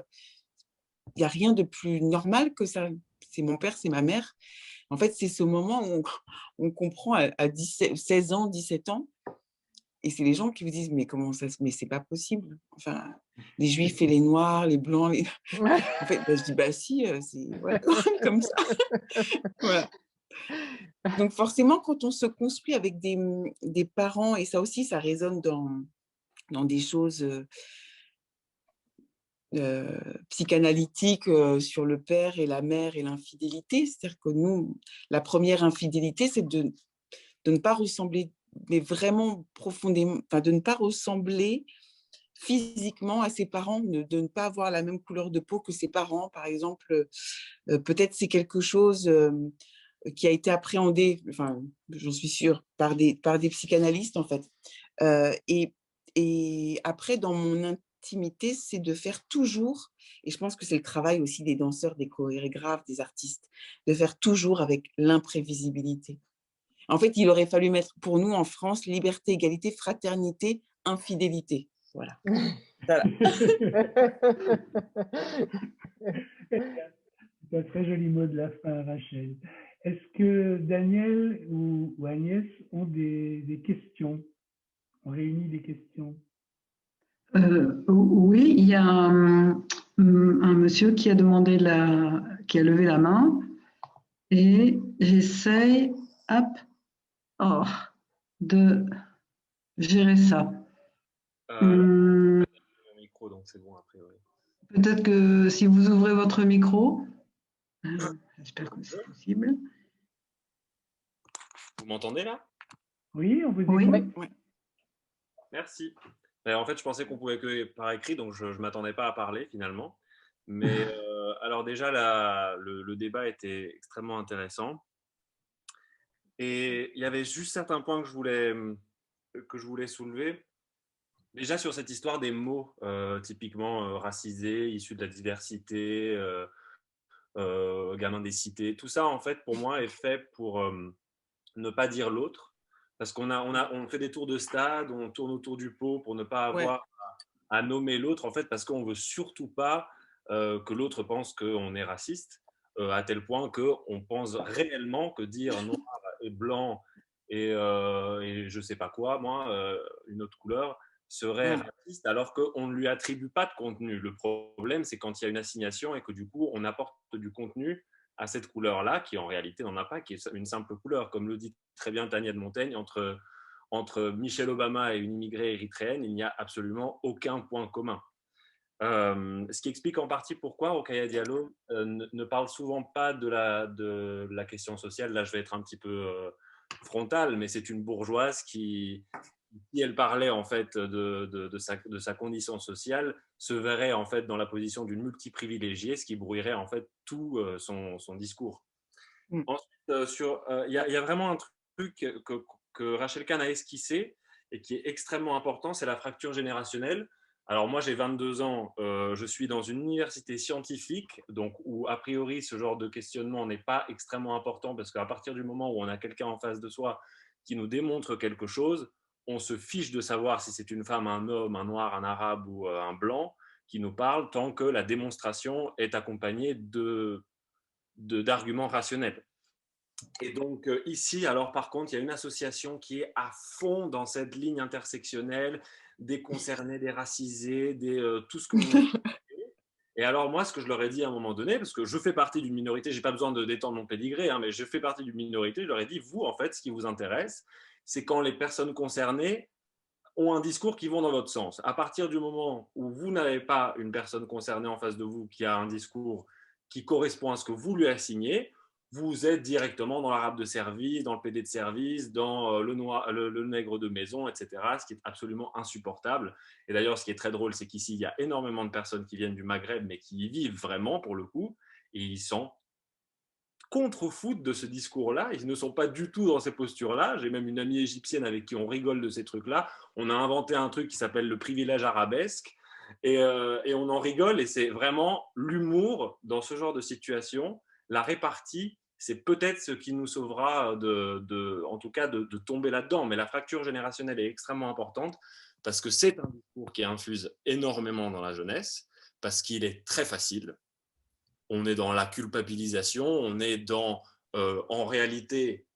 Il n'y a rien de plus normal que ça. C'est mon père, c'est ma mère. En fait, c'est ce moment où on comprend à 16 ans, 17 ans. Et c'est les gens qui vous disent, mais comment ça se... Mais c'est pas possible. Enfin, les juifs et les noirs, les blancs. En fait, je dis, bah si, c'est voilà, comme ça. Voilà. Donc forcément, quand on se construit avec des parents, et ça aussi, ça résonne dans des choses psychanalytiques sur le père et la mère et l'infidélité. C'est-à-dire que nous, la première infidélité, c'est de ne pas ressembler, mais vraiment profondément, enfin, de ne pas ressembler physiquement à ses parents, de ne pas avoir la même couleur de peau que ses parents, par exemple. Peut-être c'est quelque chose qui a été appréhendé, enfin, j'en suis sûre, par des psychanalystes, en fait. Et après, dans mon intimité, c'est de faire toujours, et je pense que c'est le travail aussi des danseurs, des chorégraphes, des artistes, de faire toujours avec l'imprévisibilité. En fait, il aurait fallu mettre pour nous en France liberté, égalité, fraternité, infidélité. Voilà. Voilà. C'est un très joli mot de la fin, Rachel. Est-ce que Daniel ou Agnès ont des questions? On réunit des questions. Oui, il y a un monsieur qui a qui a levé la main et j'essaye, de gérer ça. Mon micro, donc c'est bon a priori. Peut-être que si vous ouvrez votre micro, j'espère que c'est possible. Vous m'entendez là? Oui, on vous Oui. écoute. Oui. Merci. En fait, je pensais qu'on pouvait que par écrit, donc je ne m'attendais pas à parler finalement. Mais alors déjà, le débat était extrêmement intéressant. Et il y avait juste certains points que je voulais soulever. Déjà sur cette histoire des mots typiquement racisés, issus de la diversité, gamins des cités, tout ça en fait pour moi est fait pour ne pas dire l'autre. Parce on fait des tours de stade, on tourne autour du pot pour ne pas avoir à nommer l'autre, en fait, parce qu'on ne veut surtout pas que l'autre pense qu'on est raciste, à tel point qu'on pense réellement que dire noir et blanc et je ne sais pas quoi, moi, une autre couleur, serait raciste, alors qu'on ne lui attribue pas de contenu. Le problème, c'est quand il y a une assignation et que du coup, on apporte du contenu à cette couleur-là, qui en réalité n'en a pas, qui est une simple couleur. Comme le dit très bien Tania de Montaigne, entre Michelle Obama et une immigrée érythréenne, il n'y a absolument aucun point commun. Ce qui explique en partie pourquoi Rokhaya Diallo ne parle souvent pas de la question sociale. Là, je vais être un petit peu frontal, mais c'est une bourgeoise qui, si elle parlait en fait de sa condition sociale, se verrait en fait dans la position d'une multiprivilégiée, ce qui brouillerait en fait tout son discours. Ensuite, il y a vraiment un truc que Rachel Kahn a esquissé et qui est extrêmement important, c'est la fracture générationnelle. Alors moi, j'ai 22 ans, je suis dans une université scientifique, donc où a priori ce genre de questionnement n'est pas extrêmement important parce qu'à partir du moment où on a quelqu'un en face de soi qui nous démontre quelque chose, on se fiche de savoir si c'est une femme, un homme, un noir, un arabe ou un blanc qui nous parle tant que la démonstration est accompagnée d'arguments rationnels. Et donc ici, alors par contre, il y a une association qui est à fond dans cette ligne intersectionnelle, des concernés, des racisés, tout ce que vous avez. Et alors moi, ce que je leur ai dit à un moment donné, parce que je fais partie d'une minorité, je n'ai pas besoin de d'étendre mon pédigré, mais je fais partie d'une minorité, je leur ai dit, vous, en fait, ce qui vous intéresse, c'est quand les personnes concernées ont un discours qui vont dans votre sens. À partir du moment où vous n'avez pas une personne concernée en face de vous qui a un discours qui correspond à ce que vous lui assignez, vous êtes directement dans l'arabe de service, dans le PD de service, dans le nègre de maison, etc., ce qui est absolument insupportable. Et d'ailleurs, ce qui est très drôle, c'est qu'ici, il y a énormément de personnes qui viennent du Maghreb, mais qui y vivent vraiment, pour le coup, et ils sont contre-foutent de ce discours-là. Ils ne sont pas du tout dans ces postures-là. J'ai même une amie égyptienne avec qui on rigole de ces trucs-là. On a inventé un truc qui s'appelle le privilège arabesque, et on en rigole, et c'est vraiment l'humour dans ce genre de situation. La répartie, c'est peut-être ce qui nous sauvera en tout cas de tomber là-dedans. Mais la fracture générationnelle est extrêmement importante parce que c'est un discours qui infuse énormément dans la jeunesse, parce qu'il est très facile. On est dans la culpabilisation, on est dans, en réalité,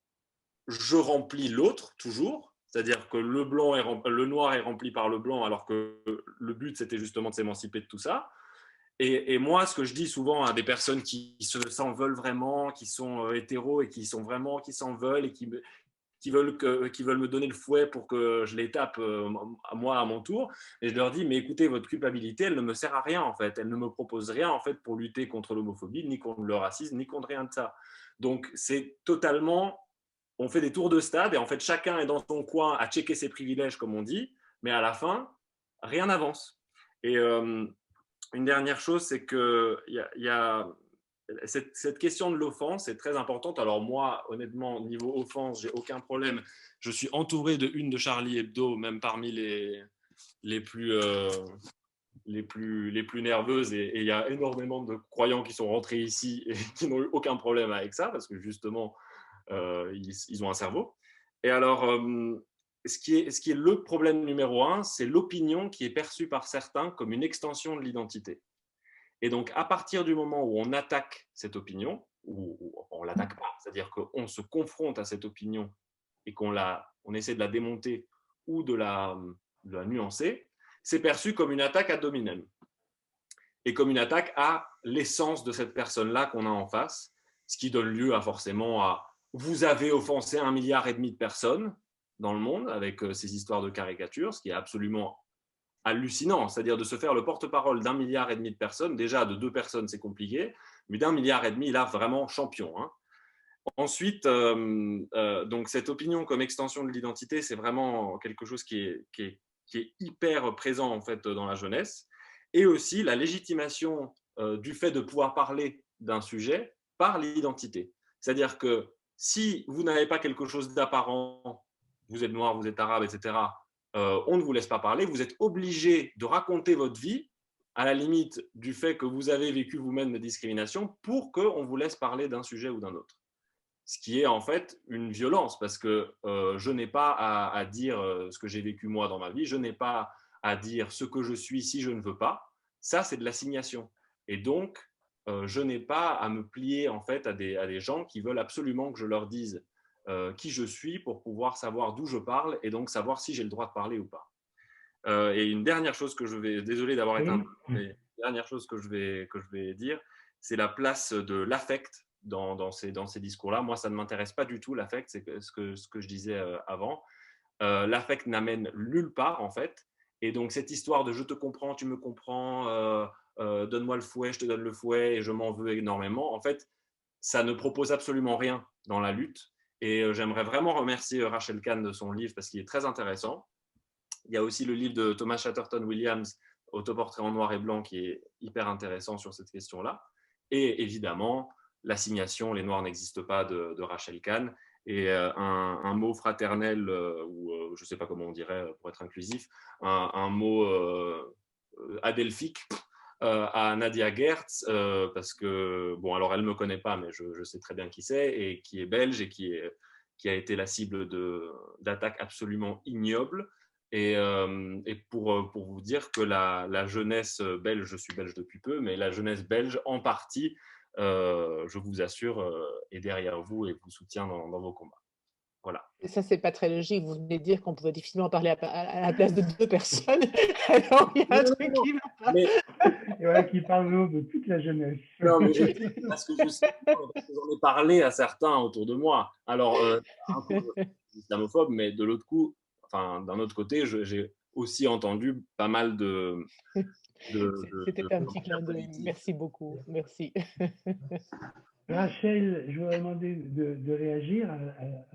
je remplis l'autre toujours, c'est-à-dire que le noir est rempli par le blanc, alors que le but, c'était justement de s'émanciper de tout ça. Et moi, ce que je dis souvent à des personnes qui s'en veulent vraiment, qui sont hétéros et qui s'en veulent et qui veulent me donner le fouet pour que je les tape moi à mon tour, et je leur dis, mais écoutez, votre culpabilité, elle ne me sert à rien en fait, elle ne me propose rien en fait pour lutter contre l'homophobie, ni contre le racisme, ni contre rien de ça. Donc c'est totalement, on fait des tours de stade et en fait chacun est dans son coin à checker ses privilèges comme on dit, mais à la fin, rien n'avance. Et une dernière chose, c'est que cette question de l'offense est très importante. Alors moi, honnêtement, niveau offense, j'ai aucun problème. Je suis entouré de une de Charlie Hebdo, même parmi les plus nerveuses. Et il y a énormément de croyants qui sont rentrés ici et qui n'ont eu aucun problème avec ça, parce que justement, ils ont un cerveau. Et alors, ce qui est le problème numéro un, c'est l'opinion qui est perçue par certains comme une extension de l'identité. Et donc, à partir du moment où on attaque cette opinion, ou on ne l'attaque pas, c'est-à-dire qu'on se confronte à cette opinion et qu'on essaie de la démonter ou de la nuancer, c'est perçu comme une attaque ad hominem et comme une attaque à l'essence de cette personne-là qu'on a en face, ce qui donne lieu forcément à « vous avez offensé 1,5 milliard de personnes dans le monde » avec ces histoires de caricatures, ce qui est absolument hallucinant, c'est-à-dire de se faire le porte-parole d'1,5 milliard de personnes. Déjà, de 2 personnes, c'est compliqué, mais d'1,5 milliard, là, vraiment champion. Hein. Ensuite, donc cette opinion comme extension de l'identité, c'est vraiment quelque chose qui est hyper présent en fait dans la jeunesse. Et aussi la légitimation du fait de pouvoir parler d'un sujet par l'identité. C'est-à-dire que si vous n'avez pas quelque chose d'apparent, vous êtes noir, vous êtes arabe, etc., on ne vous laisse pas parler, vous êtes obligé de raconter votre vie à la limite du fait que vous avez vécu vous-même des discriminations pour qu'on vous laisse parler d'un sujet ou d'un autre. Ce qui est en fait une violence parce que je n'ai pas à dire ce que j'ai vécu moi dans ma vie, je n'ai pas à dire ce que je suis si je ne veux pas. Ça, c'est de l'assignation. Et donc, je n'ai pas à me plier en fait à des gens qui veulent absolument que je leur dise qui je suis pour pouvoir savoir d'où je parle et donc savoir si j'ai le droit de parler ou pas. Et une dernière chose que je vais, désolé d'avoir été un peu, mais une dernière chose que je vais dire, c'est la place de l'affect dans ces discours-là. Moi, ça ne m'intéresse pas du tout, l'affect, c'est ce que je disais avant. L'affect n'amène nulle part, en fait. Et donc, cette histoire de je te comprends, tu me comprends, donne-moi le fouet, je te donne le fouet et je m'en veux énormément, en fait, ça ne propose absolument rien dans la lutte. Et j'aimerais vraiment remercier Rachel Kahn de son livre parce qu'il est très intéressant. Il y a aussi le livre de Thomas Chatterton Williams, Autoportrait en noir et blanc, qui est hyper intéressant sur cette question-là. Et évidemment, l'assignation « Les Noirs n'existent pas » de Rachel Kahn. Et un mot fraternel, ou je ne sais pas comment on dirait pour être inclusif, un mot adelphique à Nadia Gertz, parce que, bon, alors elle ne me connaît pas, mais je sais très bien qui c'est, et qui est belge et qui a été la cible d'attaques absolument ignobles. Et pour vous dire que la jeunesse belge, je suis belge depuis peu, mais la jeunesse belge, en partie, je vous assure, est derrière vous et vous soutient dans vos combats. Voilà. Et ça, c'est pas très logique. Vous venez de dire qu'on pouvait difficilement parler à la place de 2 personnes. Alors, il y a un truc qui va pas. Et voilà, qui parle de toute la jeunesse. Non, mais parce que j'en ai parlé à certains autour de moi. Alors, un peu islamophobe, mais de l'autre coup, enfin, d'un autre côté, j'ai aussi entendu pas mal de C'était un petit clin d'œil. Merci beaucoup. Merci. Rachel, je voudrais demander de réagir à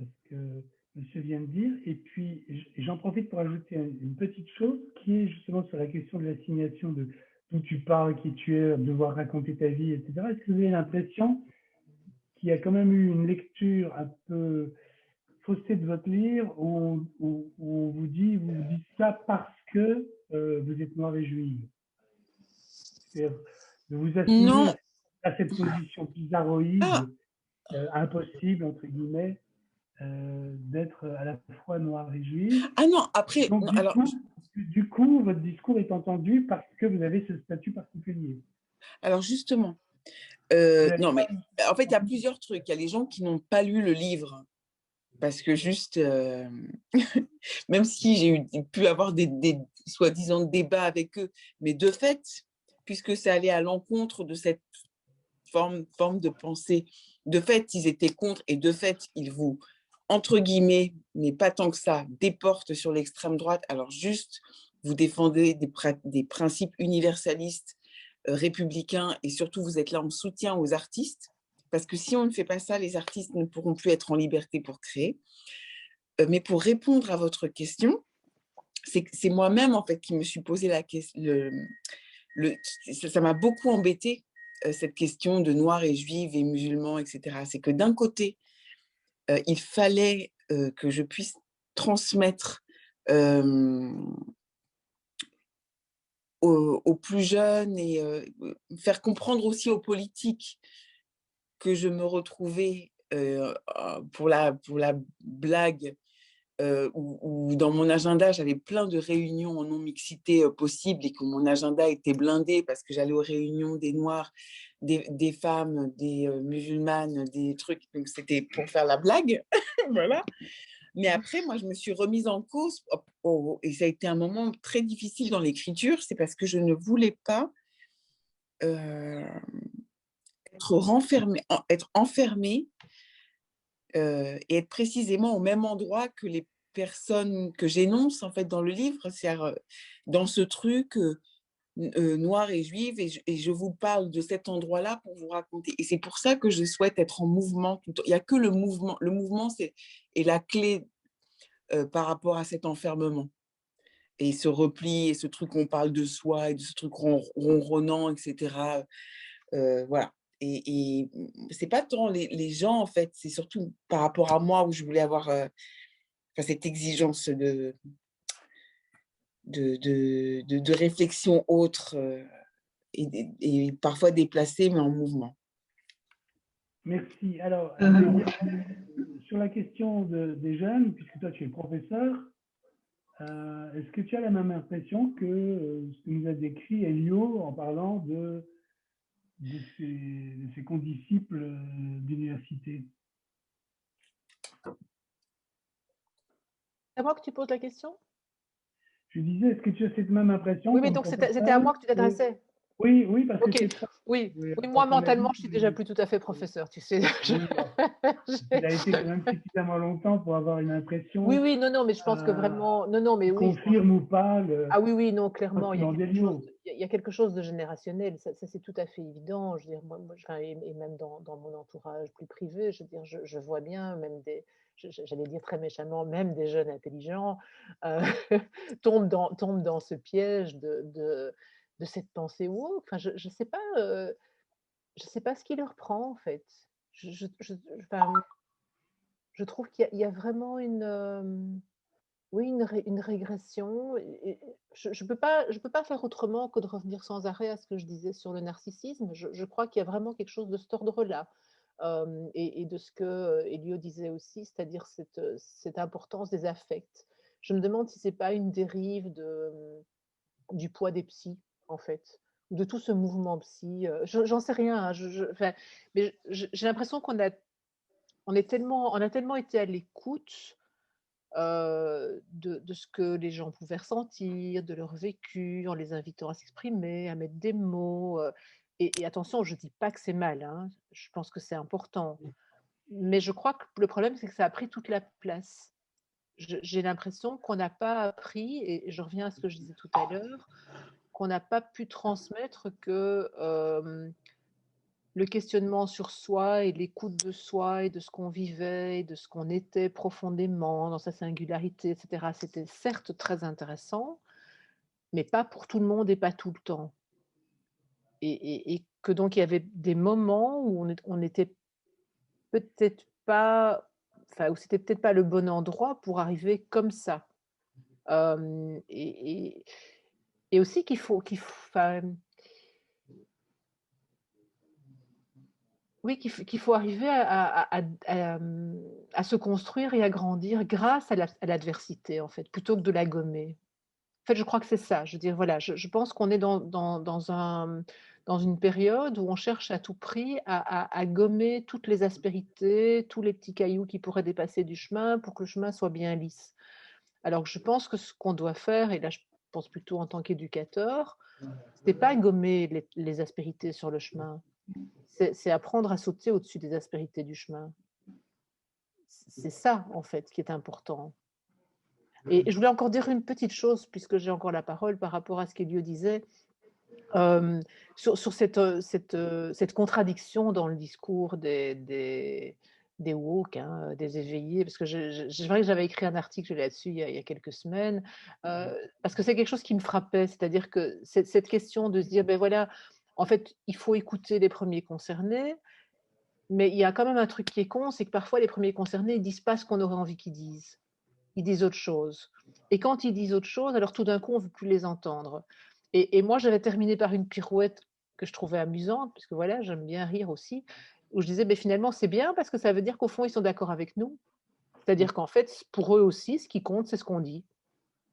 ce que monsieur vient de dire. Et puis, j'en profite pour ajouter une petite chose qui est justement sur la question de l'assignation de d'où tu parles, qui tu es, devoir raconter ta vie, etc. Est-ce que vous avez l'impression qu'il y a quand même eu une lecture un peu faussée de votre livre où on vous dit ça parce que vous êtes noir et juive? C'est-à-dire de vous assigner Non, à cette position bizarroïde, ah, impossible, entre guillemets, d'être à la fois noire et juive. ah non, Et après, donc, non, alors, du coup, votre discours est entendu parce que vous avez ce statut particulier. justement, Vous n'avez non, pas mais en fait, il y a plusieurs trucs. Il y a les gens qui n'ont pas lu le livre parce que juste, même si pu avoir des soi-disant débats avec eux, mais de fait, puisque ça allait à l'encontre de cette forme de pensée, de fait, ils étaient contre et de fait, ils vous, entre guillemets, mais pas tant que ça, déportent sur l'extrême droite. Alors juste, vous défendez des principes universalistes, républicains, et surtout, vous êtes là en soutien aux artistes, parce que si on ne fait pas ça, les artistes ne pourront plus être en liberté pour créer. Mais pour répondre à votre question, c'est moi-même en fait qui me suis posé la question. Ça m'a beaucoup embêté cette question de noirs et juifs et musulmans, etc. C'est que d'un côté, il fallait que je puisse transmettre aux plus jeunes et faire comprendre aussi aux politiques que je me retrouvais pour la blague où dans mon agenda, j'avais plein de réunions en non-mixité possibles et que mon agenda était blindé parce que j'allais aux réunions des Noirs, des femmes, des musulmanes, des trucs. Donc, c'était pour faire la blague. Voilà. Mais après, moi, je me suis remise en cause et ça a été un moment très difficile dans l'écriture. C'est parce que je ne voulais pas être enfermée et être précisément au même endroit que les personnes que j'énonce en fait dans le livre, c'est-à-dire dans ce truc noir et juive, et je vous parle de cet endroit-là pour vous raconter. Et c'est pour ça que je souhaite être en mouvement tout le temps. Il n'y a que le mouvement. Le mouvement est la clé par rapport à cet enfermement. Et ce repli, et ce truc où on parle de soi, et de ce truc ronronnant, etc. Voilà. Et c'est pas tant les gens, en fait, c'est surtout par rapport à moi où je voulais avoir cette exigence de réflexion autre et parfois déplacée, mais en mouvement. Merci. Alors, sur la question des jeunes, puisque toi tu es professeur, est-ce que tu as la même impression que ce que nous a décrit Elio en parlant de ses condisciples d'université? C'est à moi que tu poses la question? Je disais, est-ce que tu as cette même impression Oui, mais comme donc c'était à professeur? moi que tu t'adressais. Oui, oui, parce que Ok, c'est ça. oui, Oui, oui, à moi ton mentalement, avis, je suis déjà plus tout à fait professeur, tu sais. oui, il a été quand même suffisamment longtemps pour avoir une Oui, impression oui, non, non, mais je pense que vraiment, non, non, mais qui oui, je pense. confirme ou pas le Ah oui, oui, non, clairement, il y a sentiment quelque chose, d'Elio. il y a quelque chose de générationnel, ça c'est tout à fait évident. Je veux dire, enfin, et même dans mon entourage plus privé, je veux dire, je vois bien, même j'allais dire très méchamment, même des jeunes intelligents euh, tombent dans ce piège de cette pensée woke. Enfin, je sais pas ce qui leur prend en fait. Enfin, je trouve qu'il y a vraiment oui, une régression et je peux pas faire autrement que de revenir sans arrêt à ce que je disais sur le narcissisme. Je crois qu'il y a vraiment quelque chose de cet ordre-là, et de ce que Elio disait aussi, c'est-à-dire cette importance des affects. Je me demande si c'est pas une dérive du poids des psys, en fait, ou de tout ce mouvement psy, j'en sais rien, hein, enfin, mais j'ai l'impression on a tellement été à l'écoute de ce que les gens pouvaient ressentir, de leur vécu, en les invitant à s'exprimer, à mettre des mots. Et attention, je ne dis pas que c'est mal, hein, je pense que c'est important. Mais je crois que le problème, c'est que ça a pris toute la place. J'ai l'impression qu'on n'a pas appris, et je reviens à ce que je disais tout à l'heure, qu'on n'a pas pu transmettre que le questionnement sur soi et l'écoute de soi et de ce qu'on vivait et de ce qu'on était profondément dans sa singularité, etc. C'était certes très intéressant, mais pas pour tout le monde et pas tout le temps. Et que donc il y avait des moments où on était peut-être pas, enfin, où c'était peut-être pas le bon endroit pour arriver comme ça. Euh, et, et, et aussi enfin, oui, qu'il faut arriver à se construire et à grandir grâce à l'adversité, en fait, plutôt que de la gommer. En fait, je crois que c'est ça. Je veux dire, voilà, je pense qu'on est dans une période où on cherche à tout prix à gommer toutes les aspérités, tous les petits cailloux qui pourraient dépasser du chemin pour que le chemin soit bien lisse. Alors que je pense que ce qu'on doit faire, et là je pense plutôt en tant qu'éducateur, c'est pas gommer les aspérités sur le chemin, c'est apprendre à sauter au-dessus des aspérités du chemin. C'est ça, en fait, qui est important. Et je voulais encore dire une petite chose, puisque j'ai encore la parole, par rapport à ce qu'Elio disait, sur cette contradiction dans le discours des woke, hein, des éveillés, parce que c'est vrai que j'avais écrit un article là-dessus il y a quelques semaines, parce que c'est quelque chose qui me frappait, c'est-à-dire que cette question de se dire, ben voilà, en fait, il faut écouter les premiers concernés, mais il y a quand même un truc qui est con, c'est que parfois les premiers concernés ne disent pas ce qu'on aurait envie qu'ils disent. Ils disent autre chose. Et quand ils disent autre chose, alors tout d'un coup, on ne veut plus les entendre. Et moi, j'avais terminé par une pirouette que je trouvais amusante, parce que voilà, j'aime bien rire aussi, où je disais, mais finalement, c'est bien parce que ça veut dire qu'au fond, ils sont d'accord avec nous. C'est-à-dire qu'en fait, pour eux aussi, ce qui compte, c'est ce qu'on dit.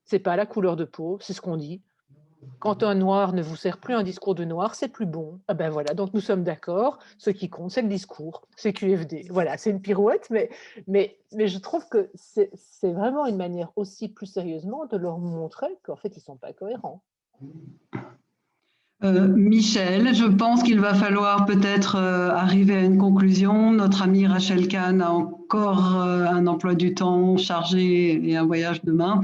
C'est pas la couleur de peau, c'est ce qu'on dit. Quand un noir ne vous sert plus un discours de noir, c'est plus bon. Ah ben voilà, donc nous sommes d'accord. Ce qui compte, c'est le discours, c'est QFD. Voilà, c'est une pirouette, mais je trouve que c'est vraiment une manière aussi, plus sérieusement, de leur montrer qu'en fait, ils ne sont pas cohérents. Michel, je pense qu'il va falloir peut-être arriver à une conclusion. Notre amie Rachel Kahn a encore un emploi du temps chargé et un voyage demain.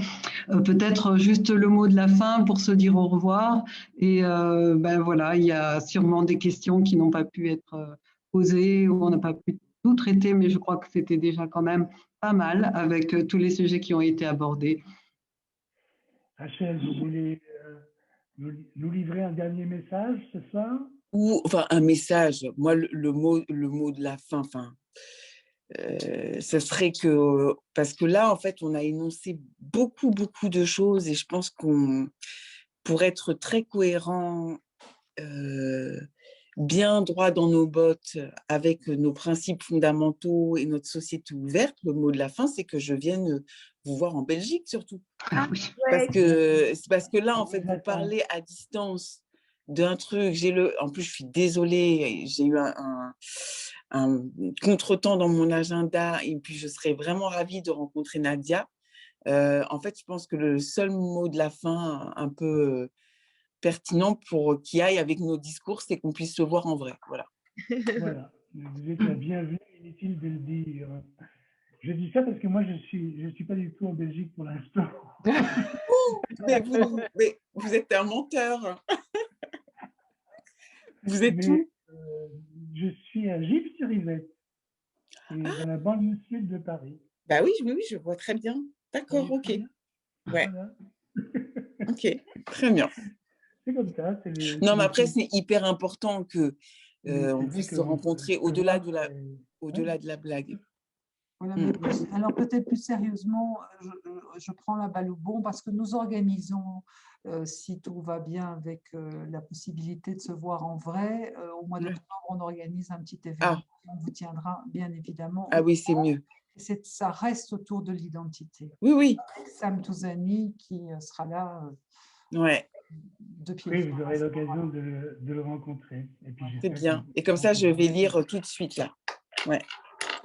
Peut-être juste le mot de la fin pour se dire au revoir. Et ben voilà, il y a sûrement des questions qui n'ont pas pu être posées ou on n'a pas pu tout traiter, mais je crois que c'était déjà quand même pas mal avec tous les sujets qui ont été abordés. Rachel, vous voulez nous livrer un dernier message ce soir? Ou enfin un message. Moi, le mot de la fin, ce serait que parce que là, en fait, on a énoncé beaucoup de choses et je pense qu'on pour être très cohérent, bien droit dans nos bottes avec nos principes fondamentaux et notre société ouverte, le mot de la fin, c'est que je vienne vous voir en Belgique surtout. Ah oui. Parce que là, en fait, vous parlez à distance d'un truc. En plus, je suis désolée, j'ai eu un contretemps dans mon agenda et puis je serais vraiment ravie de rencontrer Nadia. En fait, je pense que le seul mot de la fin un peu pertinent pour qu'il aille avec nos discours, c'est qu'on puisse se voir en vrai. Voilà. Voilà, vous êtes la bienvenue, inutile de le dire. Je dis ça parce que moi, je suis pas du tout en Belgique pour l'instant. mais vous êtes un menteur. Vous êtes où? Je suis à Gif-sur-Yvette, dans la banlieue sud de Paris. Bah oui, je vois très bien. D'accord, ok. Ouais. Voilà. Ok, très bien. C'est comme ça. Non, mais après, c'est hyper important que on puisse se rencontrer au-delà de la blague. Voilà, mais alors peut-être plus sérieusement, je prends la balle au bond parce que nous organisons, si tout va bien avec la possibilité de se voir en vrai, au mois d'octobre, on organise un petit événement. On vous tiendra bien évidemment. Ah oui, c'est mieux. Ça reste autour de l'identité. Oui. Sam Touzani qui sera là. Ouais. Oui, vous aurez l'occasion de le rencontrer. C'est bien. Et comme ça, je vais lire tout de suite là. Ouais,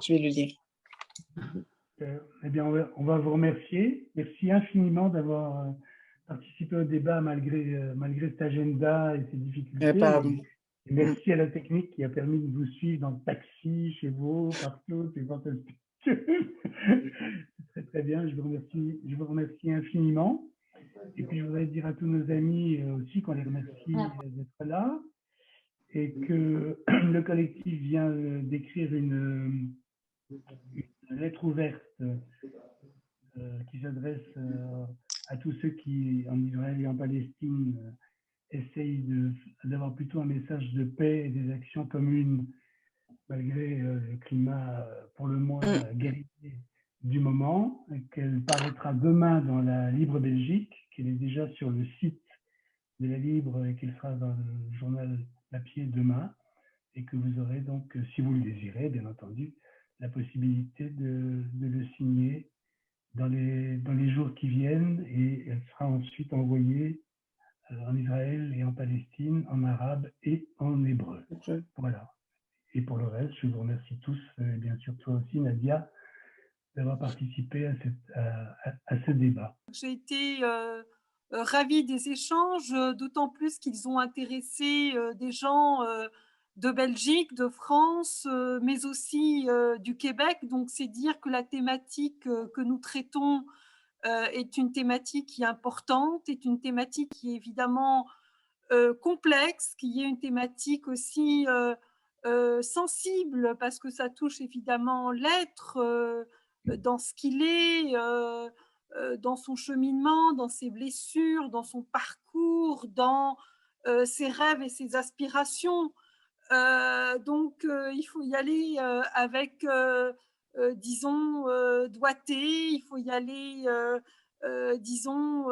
je vais le lire. Eh bien, on va vous remercier. Merci infiniment d'avoir participé au débat malgré cet agenda et ces difficultés. Pardon. Et merci à la technique qui a permis de vous suivre dans le taxi, chez vous, partout. C'est fantastique. C'est très bien. Je vous remercie infiniment. Et puis, je voudrais dire à tous nos amis aussi qu'on les remercie d'être là. et que le collectif vient d'écrire une lettre ouverte qui s'adresse à tous ceux qui, en Israël et en Palestine, essayent d'avoir plutôt un message de paix et des actions communes, malgré le climat pour le moins guerrier du moment, qu'elle paraîtra demain dans la Libre Belgique, qu'elle est déjà sur le site de la Libre et qu'elle sera dans le journal papier demain, et que vous aurez donc, si vous le désirez, bien entendu, la possibilité de le signer dans les jours qui viennent, et elle sera ensuite envoyée en Israël et en Palestine, en arabe et en hébreu. Voilà. Et pour le reste, je vous remercie tous, et bien sûr toi aussi, Nadia, d'avoir participé à ce débat. J'ai été ravie des échanges, d'autant plus qu'ils ont intéressé des gens de Belgique, de France, mais aussi du Québec. Donc, c'est dire que la thématique que nous traitons est une thématique qui est importante, est une thématique qui est évidemment complexe, qui est une thématique aussi sensible, parce que ça touche évidemment l'être dans ce qu'il est, dans son cheminement, dans ses blessures, dans son parcours, dans ses rêves et ses aspirations. Donc, il faut y aller avec, disons, doigté, il faut y aller, disons,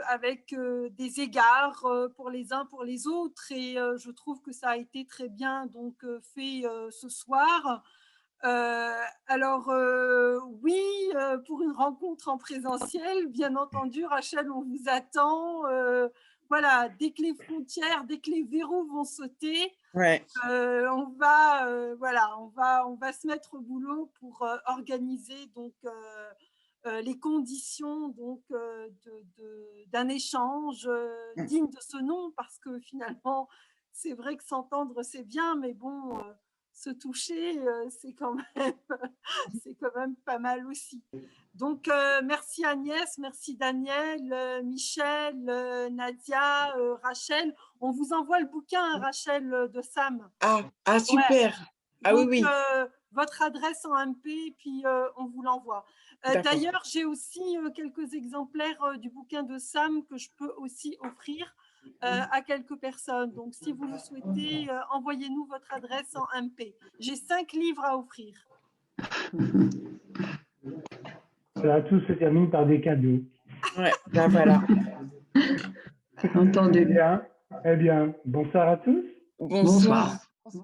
avec des égards pour les uns, pour les autres. Et je trouve que ça a été très bien donc, fait ce soir. Alors, oui, pour une rencontre en présentiel, bien entendu, Rachel, on vous attend. Voilà, dès que les frontières, dès que les verrous vont sauter, Ouais. on va se mettre au boulot pour organiser donc les conditions donc d'un échange digne de ce nom, parce que finalement, c'est vrai que s'entendre c'est bien, mais bon, se toucher c'est quand même pas mal aussi. Donc, merci Agnès, merci Daniel, Michel, Nadia, Rachel. On vous envoie le bouquin, Rachel, de Sam. Ah super. Ouais. Ah donc, oui. Votre adresse en MP, puis on vous l'envoie. D'ailleurs, j'ai aussi quelques exemplaires du bouquin de Sam que je peux aussi offrir à quelques personnes. Donc, si vous le souhaitez, envoyez-nous votre adresse en MP. J'ai 5 livres à offrir. Voilà, tout se termine par des cadeaux. Ouais, ben voilà. Entendu. Eh bien, bonsoir à tous. Bonsoir.